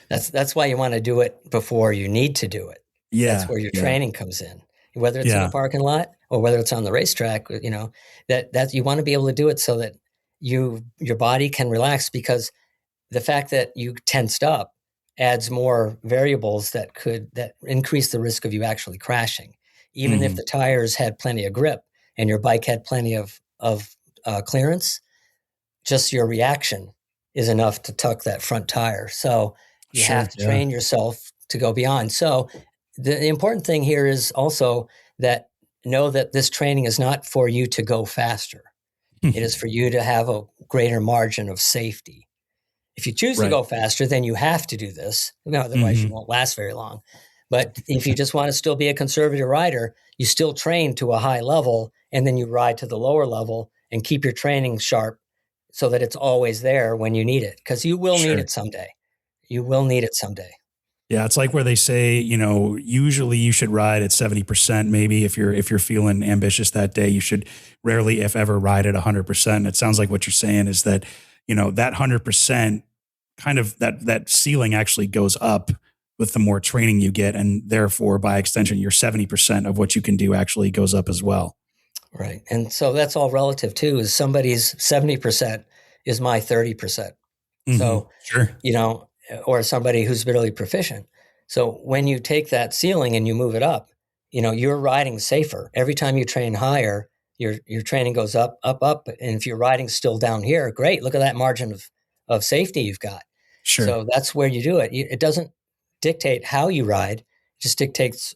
that's why you want to do it before you need to do it. That's where your training comes in, whether it's in a parking lot or whether it's on the racetrack. That you want to be able to do it so that your body can relax, because the fact that you tensed up adds more variables that increase the risk of you actually crashing. Even if the tires had plenty of grip and your bike had plenty of clearance, just your reaction is enough to tuck that front tire. So you have to train yourself to go beyond. So the important thing here is also that know that this training is not for you to go faster. It is for you to have a greater margin of safety. If you choose to go faster, then you have to do this. Otherwise, you won't last very long. But if you just want to still be a conservative rider, you still train to a high level, and then you ride to the lower level and keep your training sharp so that it's always there when you need it, because you will need it someday. You will need it someday. Yeah, it's like where they say, usually you should ride at 70%. Maybe if you're feeling ambitious that day, you should rarely, if ever, ride at 100%. It sounds like what you're saying is that, that 100% kind of that ceiling actually goes up with the more training you get, and therefore, by extension, your 70% of what you can do actually goes up as well. Right, and so that's all relative too. Is somebody's 70% is my 30%. So or somebody who's really proficient. So when you take that ceiling and you move it up, you're riding safer. Every time you train higher, your training goes up, up, up. And if you're riding still down here, great. Look at that margin of safety you've got. Sure. So that's where you do it. It doesn't dictate how you ride. It just dictates,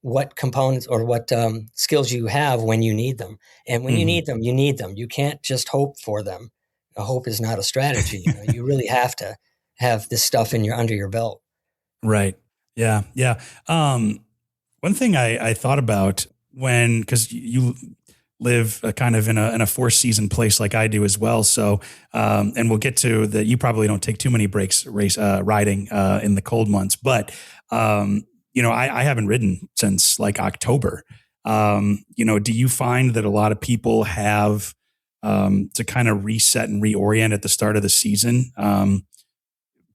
what components or what skills you have when you need them. And when you need them, you need them. You can't just hope for them. A hope is not a strategy. You really have to have this stuff under your belt. Right. Yeah. Yeah. One thing I thought about because you live kind of in a 4-season place like I do as well. So, and we'll get to that. You probably don't take too many breaks riding in the cold months, but, I haven't ridden since like October. Do you find that a lot of people have to kind of reset and reorient at the start of the season?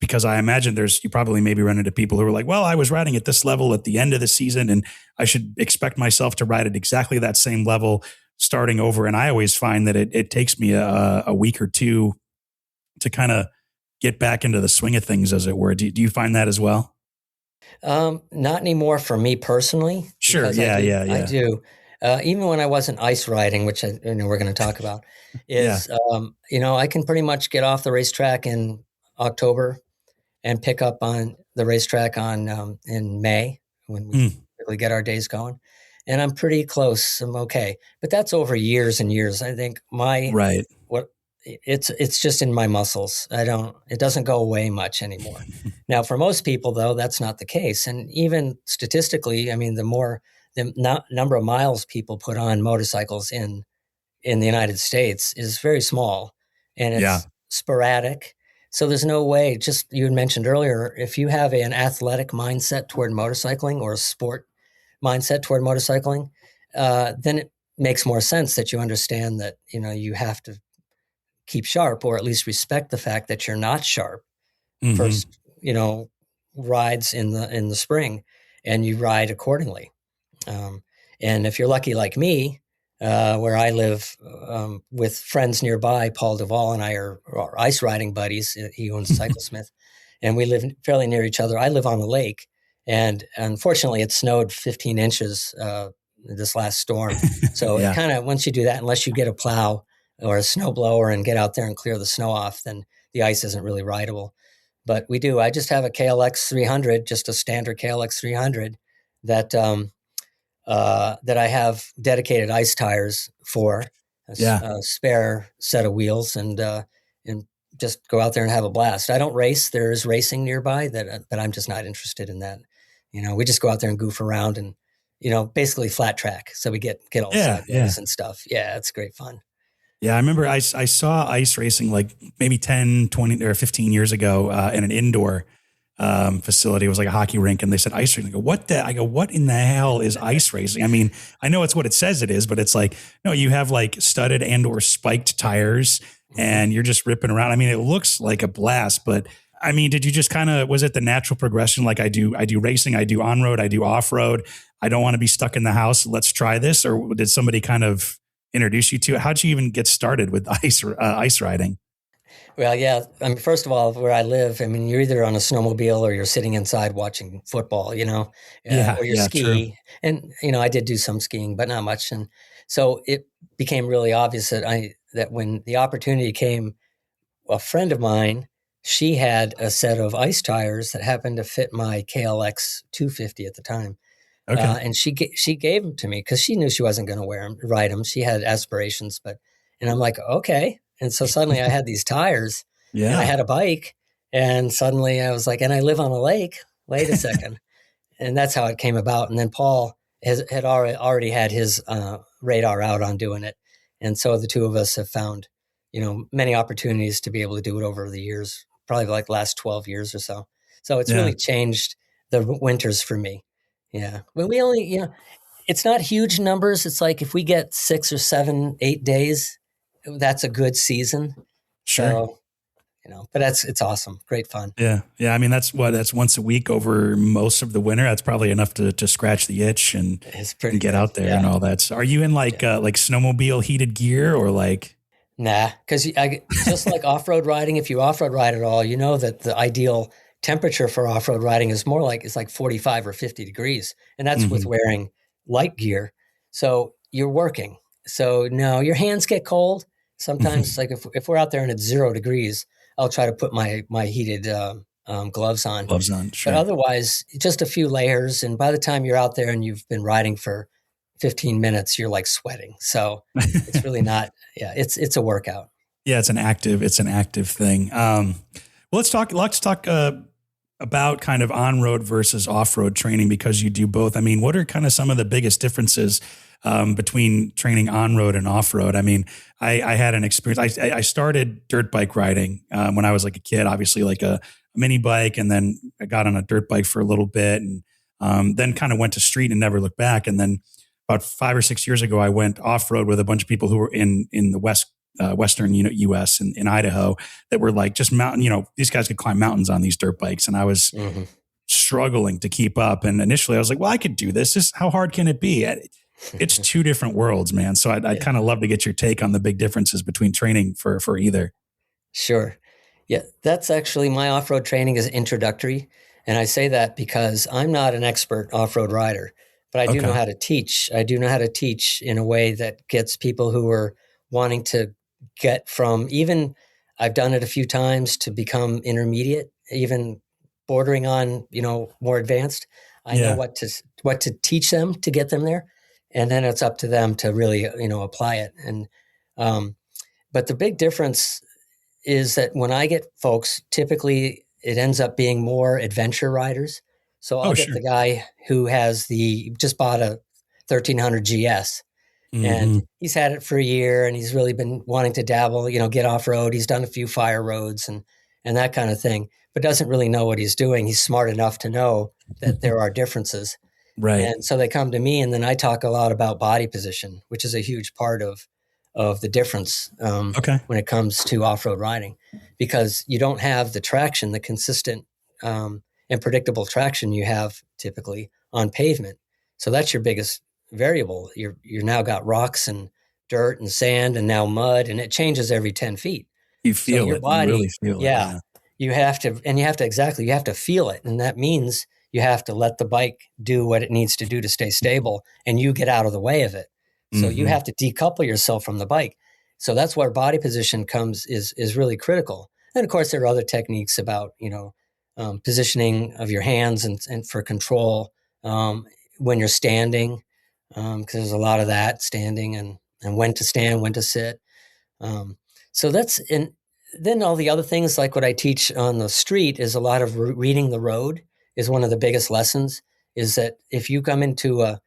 because I imagine you probably maybe run into people who are like, well, I was riding at this level at the end of the season and I should expect myself to ride at exactly that same level starting over. And I always find that it takes me a week or two to kind of get back into the swing of things, as it were. Do you find that as well? Not anymore for me personally. Sure. Yeah. I do. Even when I wasn't ice riding, which we're going to talk about, Yeah. I can pretty much get off the racetrack in October and pick up on the racetrack in May when we really get our days going. And I'm pretty close. I'm okay. But that's over years and years. I think Right. it's just in my muscles. It doesn't go away much anymore. Now, for most people though, that's not the case. And even statistically, I mean, the number of miles people put on motorcycles in the United States is very small, and it's sporadic. So there's no way, just you had mentioned earlier, if you have an athletic mindset toward motorcycling or a sport mindset toward motorcycling, then it makes more sense that you understand that, you have to keep sharp, or at least respect the fact that you're not sharp first, rides in the spring, and you ride accordingly. And if you're lucky like me, where I live with friends nearby, Paul Duvall and I are ice riding buddies. He owns Cyclesmith, and we live fairly near each other. I live on the lake, and unfortunately, it snowed 15 inches this last storm. So it kind of, once you do that, unless you get a plow or a snow blower and get out there and clear the snow off, then the ice isn't really rideable. But we do. I just have a KLX 300, just a standard KLX 300 that I have dedicated ice tires for, a spare set of wheels, and just go out there and have a blast. I don't race. There is racing nearby but I'm just not interested in that. We just go out there and goof around and, basically flat track. So we get all sideways and stuff. Yeah, it's great fun. Yeah, I remember I saw ice racing like maybe 10, 20 or 15 years ago in an indoor facility. It was like a hockey rink, and they said ice racing. I go, what in the hell is ice racing? I mean, I know it's what it says it is, but it's like, no, you have like studded and or spiked tires and you're just ripping around. I mean, it looks like a blast, but I mean, did you just was it the natural progression? Like I do racing, I do on-road, I do off-road. I don't want to be stuck in the house. Let's try this. Or did somebody kind of introduce you to it? How'd you even get started with ice riding? Well, yeah. I mean, first of all, where I live, I mean, you're either on a snowmobile or you're sitting inside watching football, or you ski. True. And, I did do some skiing, but not much. And so it became really obvious that when the opportunity came, a friend of mine, she had a set of ice tires that happened to fit my KLX 250 at the time. Okay. And she gave them to me because she knew she wasn't going to ride them. She had aspirations, and I'm like, okay. And so suddenly I had these tires, and I had a bike, and suddenly I was like, and I live on a lake. Wait a second. And that's how it came about. And then Paul had already had his radar out on doing it. And so the two of us have found, many opportunities to be able to do it over the years, probably like the last 12 years or so. So it's really changed the winters for me. Yeah. Well, we only, it's not huge numbers. It's like if we get 6 or 7, 8 days, that's a good season. Sure. So, but it's awesome. Great fun. Yeah. Yeah. I mean, that's once a week over most of the winter. That's probably enough to scratch the itch and get out there and all that. So are you in like snowmobile heated gear or like? Nah, because just like off-road riding, if you off-road ride at all, you know that the ideal temperature for off-road riding is more like, it's like 45 or 50 degrees. And that's with wearing light gear. So you're working. So no, your hands get cold. Sometimes like if we're out there and it's 0 degrees, I'll try to put my heated gloves on. Sure. But otherwise, just a few layers. And by the time you're out there and you've been riding for 15 minutes, you're like sweating. So it's really not, it's a workout. Yeah. It's an active thing. Well, let's talk about kind of on-road versus off-road training, because you do both. I mean, what are kind of some of the biggest differences between training on-road and off-road? I mean, I had an experience. I started dirt bike riding when I was like a kid, obviously like a mini bike. And then I got on a dirt bike for a little bit and then kind of went to street and never looked back. And then about 5 or 6 years ago, I went off-road with a bunch of people who were in the West Western, U.S. in Idaho that were like just mountain, these guys could climb mountains on these dirt bikes. And I was struggling to keep up. And initially I was like, well, I could do this. How hard can it be? It's two different worlds, man. So I'd kind of love to get your take on the big differences between training for either. Sure. Yeah, that's actually my off-road training is introductory. And I say that because I'm not an expert off-road rider, but I do know how to teach. I do know how to teach in a way that gets people who are wanting to get from even, I've done it a few times to become intermediate, even bordering on, more advanced. I know what to teach them to get them there. And then it's up to them to really, apply it. And, but the big difference is that when I get folks, typically it ends up being more adventure riders. So I'll get the guy who just bought a 1300 GS and he's had it for a year and he's really been wanting to dabble, get off road. He's done a few fire roads and that kind of thing, but doesn't really know what he's doing. He's smart enough to know that there are differences. Right. And so they come to me and then I talk a lot about body position, which is a huge part of the difference when it comes to off-road riding, because you don't have the traction, the consistent and predictable traction you have typically on pavement. So that's your biggest variable. You're now got rocks and dirt and sand and now mud, and it changes every 10 feet. You feel your it. Body, you really feel it. Yeah. You have to feel it. And that means you have to let the bike do what it needs to do to stay stable and you get out of the way of it. So you have to decouple yourself from the bike. So that's where body position is really critical. And of course, there are other techniques about, positioning of your hands and for control when you're standing, because there's a lot of that standing and when to stand, when to sit. So then all the other things like what I teach on the street is a lot of reading the road is one of the biggest lessons, is that if you come into a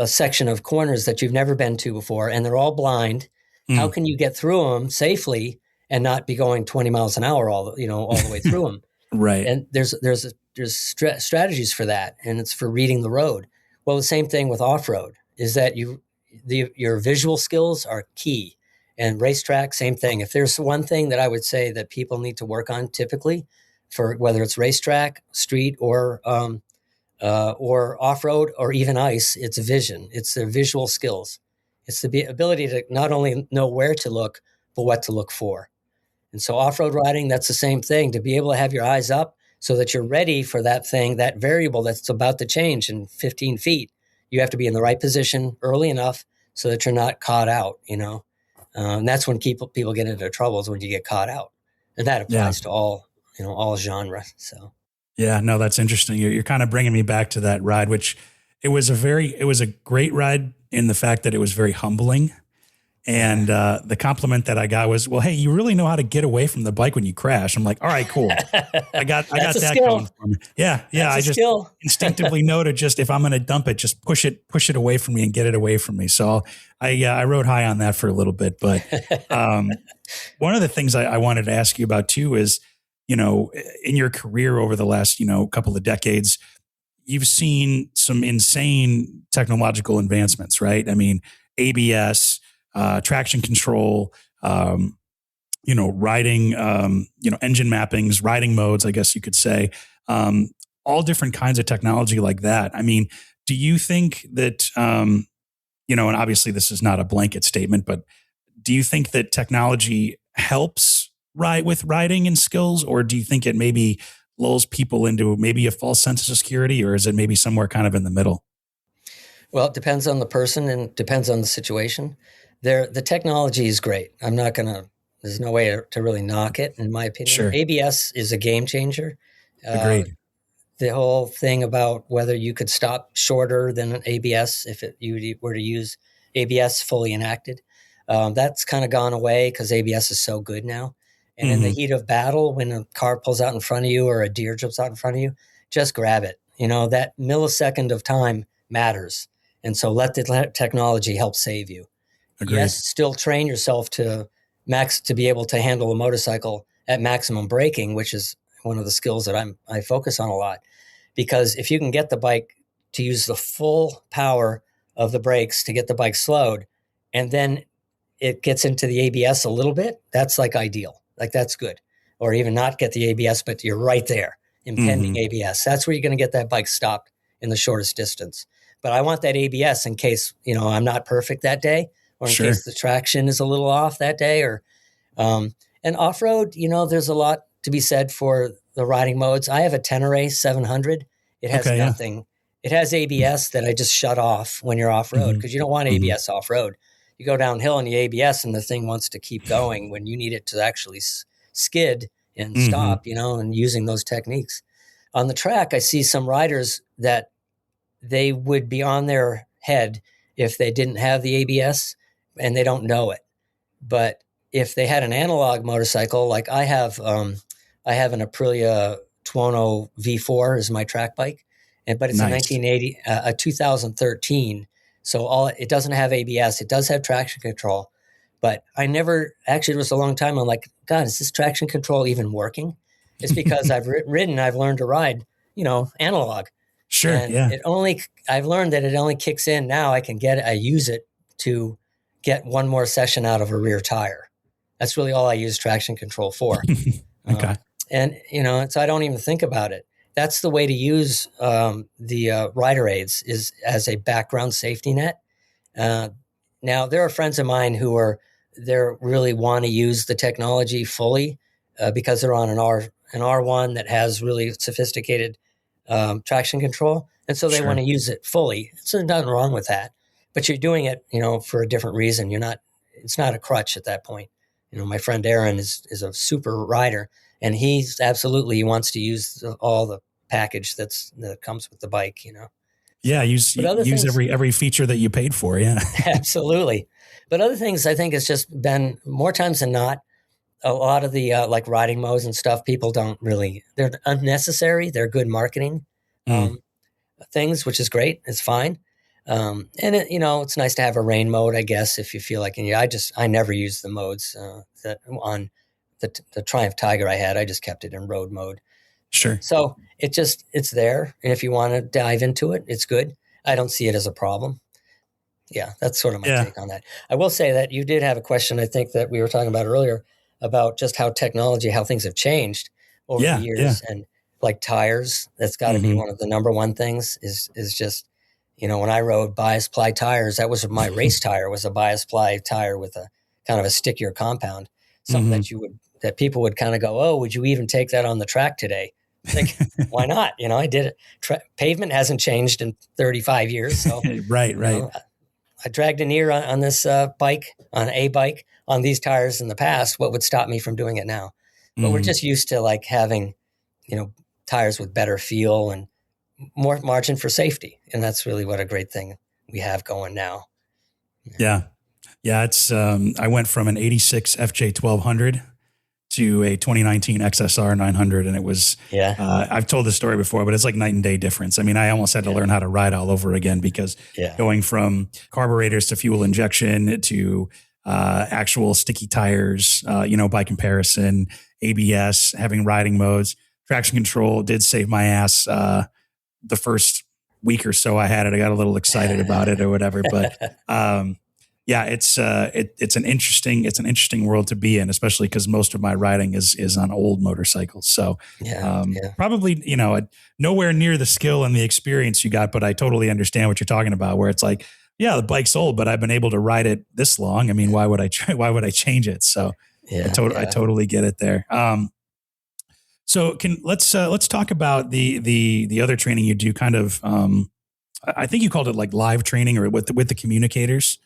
section of corners that you've never been to before, and they're all blind, how can you get through them safely and not be going 20 miles an hour all the way through them? Right. And there's strategies for that, and it's for reading the road. Well, the same thing with off-road is that your visual skills are key. And racetrack, same thing. If there's one thing that I would say that people need to work on typically, for whether it's racetrack, street, or off-road or even ice, it's vision. It's their visual skills. It's the ability to not only know where to look, but what to look for. And so off-road riding, that's the same thing, to be able to have your eyes up so that you're ready for that thing, that variable that's about to change in 15 feet. You have to be in the right position early enough so that you're not caught out, and that's when people get into troubles, when you get caught out. And that applies to all genres. So. Yeah, no, that's interesting. You're kind of bringing me back to that ride, which it was a great ride in the fact that it was very humbling. And the compliment that I got was, well, hey, you really know how to get away from the bike when you crash. I'm like, all right, cool. I got that going for me. Yeah. I just instinctively know to just, if I'm going to dump it, just push it away from me and get it away from me. So I rode high on that for a little bit. But one of the things I wanted to ask you about too is, in your career over the last, couple of decades, you've seen some insane technological advancements, right? I mean, ABS, traction control, riding, engine mappings, riding modes, I guess you could say, all different kinds of technology like that. I mean, do you think that, and obviously this is not a blanket statement, but do you think that technology helps with riding and skills, or do you think it maybe lulls people into maybe a false sense of security, or is it maybe somewhere kind of in the middle? Well, it depends on the person and depends on the situation. The technology is great. There's no way to really knock it, in my opinion. Sure. ABS is a game changer. Agreed. The whole thing about whether you could stop shorter than an ABS if you were to use ABS fully enacted, that's kind of gone away because ABS is so good now. And in the heat of battle, when a car pulls out in front of you or a deer jumps out in front of you, just grab it. That millisecond of time matters. And so let the technology help save you. Agreed. Yes, still train yourself to be able to handle a motorcycle at maximum braking, which is one of the skills that I focus on a lot. Because if you can get the bike to use the full power of the brakes to get the bike slowed, and then it gets into the ABS a little bit, that's like ideal. Like that's good. Or even not get the ABS, but you're right there, impending ABS. That's where you're going to get that bike stopped in the shortest distance. But I want that ABS in case, I'm not perfect that day, or in case the traction is a little off that day, or and off-road, there's a lot to be said for the riding modes. I have a Tenere 700. It has nothing. Yeah. It has ABS that I just shut off when you're off-road, because you don't want ABS off-road. You go downhill in the ABS and the thing wants to keep going when you need it to actually skid and stop, and using those techniques. On the track, I see some riders that they would be on their head if they didn't have the ABS, and they don't know it. But if they had an analog motorcycle, like I have an Aprilia Tuono V4 is my track bike, but it's a 2013. So it doesn't have ABS. It does have traction control, but it was a long time. I'm like, God, is this traction control even working? It's because I've learned to ride, analog. Sure. And I've learned that it only kicks in now. I use it to get one more session out of a rear tire. That's really all I use traction control for. Okay. So I don't even think about it. That's the way to use the rider aids, is as a background safety net. Now, there are friends of mine who really want to use the technology fully because they're on an R1 that has really sophisticated traction control. And so they want to use it fully. So there's nothing wrong with that. But you're doing it, for a different reason. It's not a crutch at that point. My friend Aaron is a super rider, and he wants to use all the package that comes with the bike, Yeah, use every feature that you paid for, yeah. Absolutely. But other things, I think, it's just been more times than not, a lot of the like riding modes and stuff, people don't really, they're unnecessary. They're good marketing things, which is great. It's fine. And it's nice to have a rain mode, I guess, if you feel like, I never use the modes that on the Triumph Tiger I had. I just kept it in road mode. Sure. So it's there. And if you want to dive into it, it's good. I don't see it as a problem. Yeah, that's sort of my take on that. I will say that you did have a question, I think, that we were talking about earlier, about just how things have changed over the years. Yeah. And like tires, that's got to be one of the number one things is just, when I rode bias ply tires, that was my race tire, was a bias ply tire with a kind of a stickier compound, something that people would kind of go, oh, would you even take that on the track today? Like, why not? I did it. Pavement hasn't changed in 35 years. So right. I dragged an ear on this bike, on these tires in the past. What would stop me from doing it now? But we're just used to like having, tires with better feel and more margin for safety. And that's really what a great thing we have going now. Yeah. It's, I went from an 86 FJ 1200 to a 2019 XSR 900. And it was, I've told this story before, but it's like night and day difference. I mean, I almost had to learn how to ride all over again, because going from carburetors to fuel injection to actual sticky tires, by comparison, ABS, having riding modes, traction control did save my ass. The first week or so I had it, I got a little excited about it or whatever, but it's an interesting world to be in, especially because most of my riding is on old motorcycles. So probably, nowhere near the skill and the experience you got, but I totally understand what you're talking about, where it's like, the bike's old, but I've been able to ride it this long. I mean, why would I change it? So I totally get it there. So let's talk about the other training you do, kind of, I think you called it like live training, or with the communicators.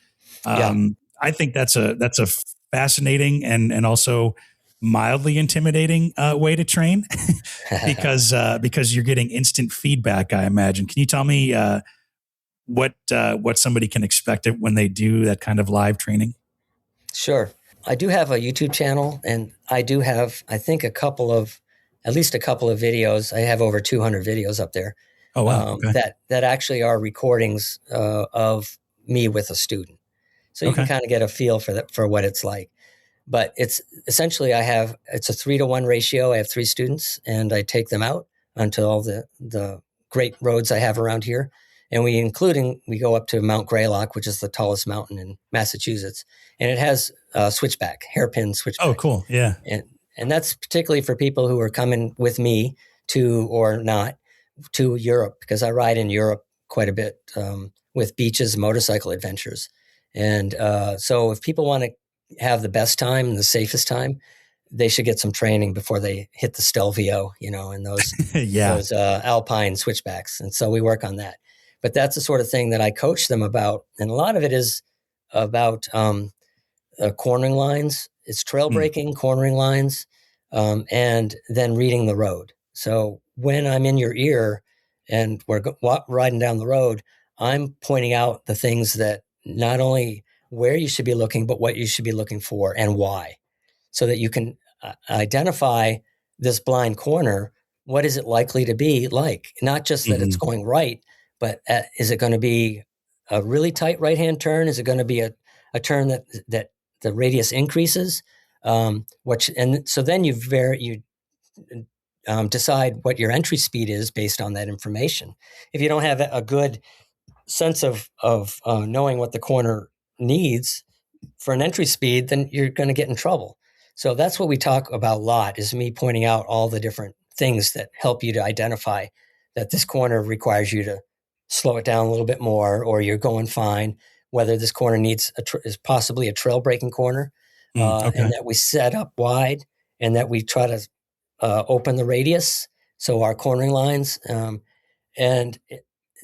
I think that's a fascinating and also mildly intimidating way to train because you're getting instant feedback, I imagine. Can you tell me what somebody can expect when they do that kind of live training? Sure. I do have a YouTube channel, and I do have, I think, at least a couple of videos. I have over 200 videos up there. Oh, wow. Okay. That actually are recordings of me with a student. So you can kind of get a feel for what it's like. But it's essentially, it's a 3-to-1 ratio. I have 3 students, and I take them out onto all the great roads I have around here. And we go up to Mount Greylock, which is the tallest mountain in Massachusetts, and it has switchback, hairpin switchback. Oh, cool. Yeah. And that's particularly for people who are coming with me or not to Europe, because I ride in Europe quite a bit with beaches, motorcycle adventures. And so if people want to have the best time and the safest time, they should get some training before they hit the Stelvio, and those those alpine switchbacks. And so we work on that. But that's the sort of thing that I coach them about. And a lot of it is about cornering lines. It's trail breaking, cornering lines, and then reading the road. So when I'm in your ear and we're riding down the road, I'm pointing out the things that not only where you should be looking, but what you should be looking for and why, so that you can identify this blind corner. What is it likely to be like? Not just that it's going right, but is it going to be a really tight right-hand turn? Is it going to be a turn that the radius increases? And so then you decide what your entry speed is based on that information. If you don't have a good sense of knowing what the corner needs for an entry speed, then you're going to get in trouble. So that's what we talk about a lot, is me pointing out all the different things that help you to identify that this corner requires you to slow it down a little bit more, or you're going fine, whether this corner is possibly a trail breaking corner, and that we set up wide and that we try to open the radius. So our cornering lines,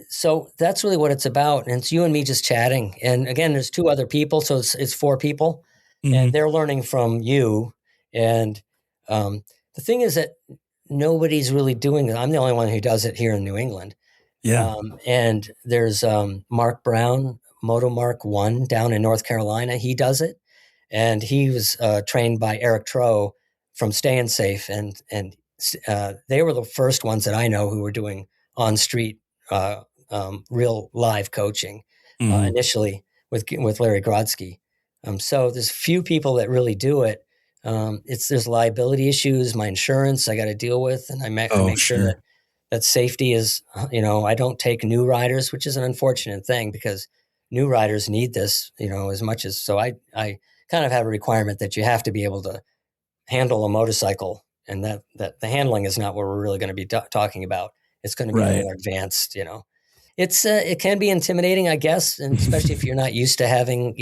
so that's really what it's about. And it's you and me just chatting. And again, there's 2 other people. So it's 4 people and they're learning from you. And the thing is that nobody's really doing it. I'm the only one who does it here in New England. Yeah. And there's Mark Brown, Motomark 1 down in North Carolina. He does it. And he was trained by Eric Troe from Staying Safe. And they were the first ones that I know who were doing on-street real live coaching initially with Larry Grodsky. So there's few people that really do it. There's liability issues, my insurance I got to deal with, and I make sure that safety is, I don't take new riders, which is an unfortunate thing because new riders need this, as much as, so I kind of have a requirement that you have to be able to handle a motorcycle, and that the handling is not what we're really going to be talking about. It's going to be more advanced, it can be intimidating, I guess, and especially if you're not used to having,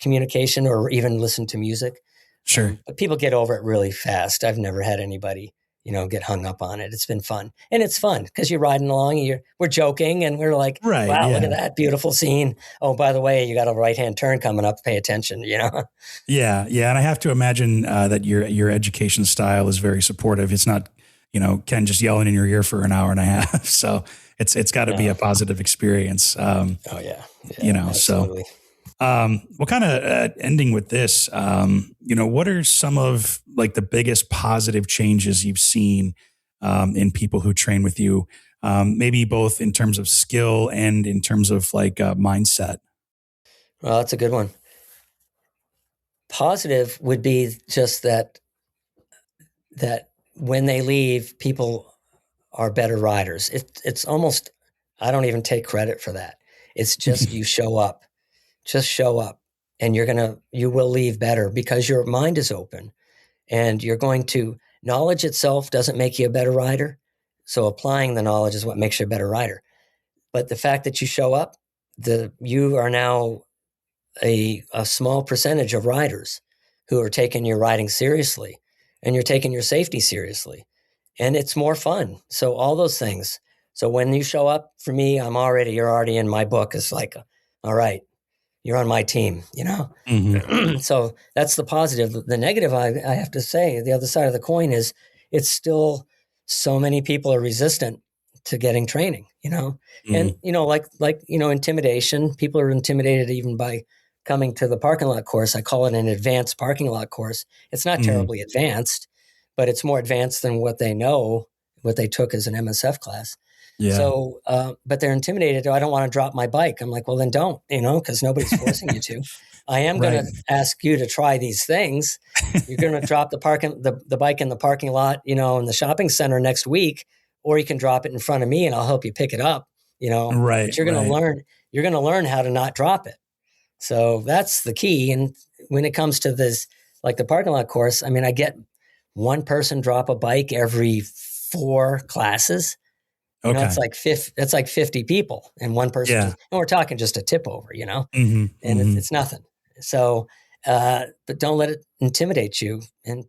communication or even listen to music. Sure. But people get over it really fast. I've never had anybody, get hung up on it. It's been fun. And it's fun because you're riding along and we're joking and we're like, wow, look at that beautiful scene. Oh, by the way, you got a right-hand turn coming up. Pay attention, Yeah. Yeah. And I have to imagine that your education style is very supportive. It's not, Ken just yelling in your ear for an hour and a half. So it's got to be a positive experience. Absolutely. What kind of ending with this, what are some of like the biggest positive changes you've seen in people who train with you, maybe both in terms of skill and in terms of like mindset? Well, that's a good one. Positive would be just that when they leave, people are better riders. It's almost, I don't even take credit for that. It's just you show up. Just show up and you will leave better because your mind is open and knowledge itself doesn't make you a better rider. So applying the knowledge is what makes you a better rider. But the fact that you show up, you are now a small percentage of riders who are taking your riding seriously and you're taking your safety seriously and it's more fun. So all those things. So when you show up for me, you're already in my book. It's like, all right, you're on my team, So that's the positive. The negative, I have to say, the other side of the coin is it's still so many people are resistant to getting training, and, intimidation. People are intimidated even by coming to the parking lot course. I call it an advanced parking lot course. It's not terribly advanced, but it's more advanced than what they took as an MSF class. Yeah. So, but they're intimidated. I don't want to drop my bike. I'm like, well, then don't, because nobody's forcing you to. I am going to ask you to try these things. You're going to drop the bike in the parking lot, in the shopping center next week, or you can drop it in front of me and I'll help you pick it up. Right. But you're going to learn how to not drop it. So that's the key. And when it comes to this, like the parking lot course, I mean, I get one person drop a bike every 4 classes. It's like 50 people and one person, and we're talking just a tip over, and it's nothing. So, but don't let it intimidate you, and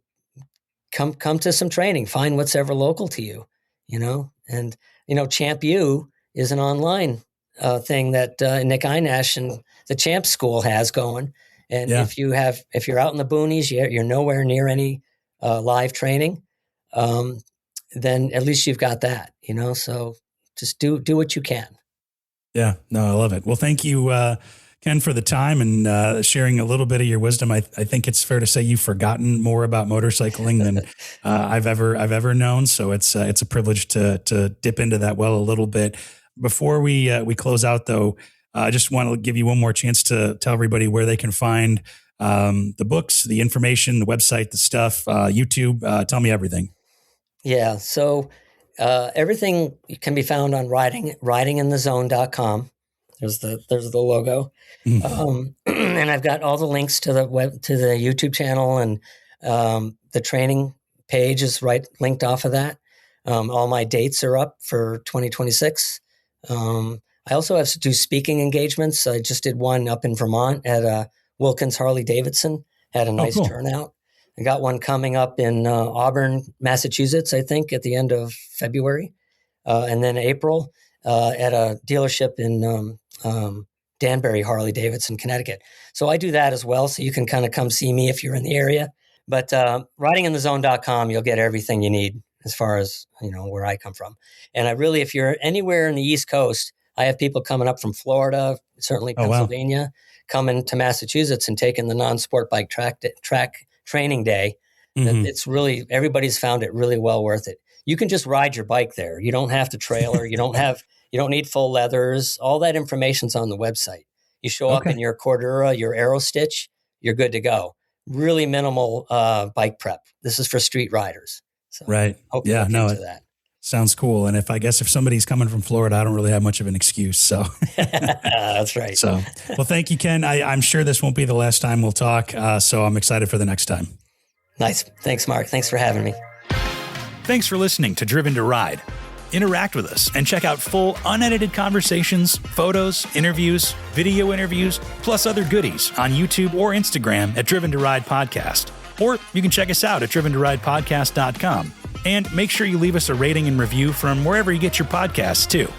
come to some training, find what's ever local to you, and, Champ U is an online thing that Nick Einash and the Champ School has going. And if you're out in the boonies, you're nowhere near any live training, then at least you've got that, so just do what you can. Yeah, no, I love it. Well, thank you, Ken, for the time and sharing a little bit of your wisdom. I think it's fair to say you've forgotten more about motorcycling than I've ever known. So it's a privilege to dip into that well a little bit. Before we close out, though, I just want to give you one more chance to tell everybody where they can find the books, the information, the website, the stuff, YouTube. Tell me everything. Yeah. So everything can be found on ridinginthezone.com. There's the logo. And I've got all the links to the YouTube channel, and the training page is linked off of that. All my dates are up for 2026. I also have to do speaking engagements. I just did one up in Vermont at Wilkins Harley Davidson. Had a nice turnout. I got one coming up in Auburn, Massachusetts, I think, at the end of February. And then April at a dealership in Danbury, Harley Davidson, Connecticut. So I do that as well. So you can kind of come see me if you're in the area. But ridinginthezone.com, you'll get everything you need as far as, where I come from. And if you're anywhere in the East Coast, I have people coming up from Florida, certainly Pennsylvania, coming to Massachusetts and taking the non-sport bike track training day. It's really, everybody's found it really well worth it. You can just ride your bike there. You don't have to trailer. You don't need full leathers. All that information's on the website. You show up in your Cordura, your Aero Stitch, you're good to go. Really minimal bike prep. This is for street riders. So hope you look into that. Sounds cool. And if somebody's coming from Florida, I don't really have much of an excuse. So that's right. So, well, thank you, Ken. I'm sure this won't be the last time we'll talk. So I'm excited for the next time. Nice. Thanks, Mark. Thanks for having me. Thanks for listening to Driven to Ride. Interact with us and check out full unedited conversations, photos, interviews, video interviews, plus other goodies on YouTube or Instagram at Driven to Ride Podcast. Or you can check us out at driventoridepodcast.com. And make sure you leave us a rating and review from wherever you get your podcasts, too.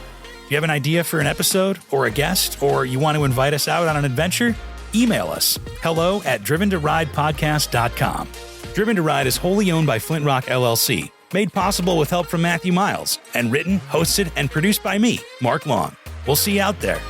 If you have an idea for an episode or a guest, or you want to invite us out on an adventure, email us, hello@driventoridepodcast.com. Driven to Ride is wholly owned by Flint Rock LLC, made possible with help from Matthew Miles, and written, hosted, and produced by me, Mark Long. We'll see you out there.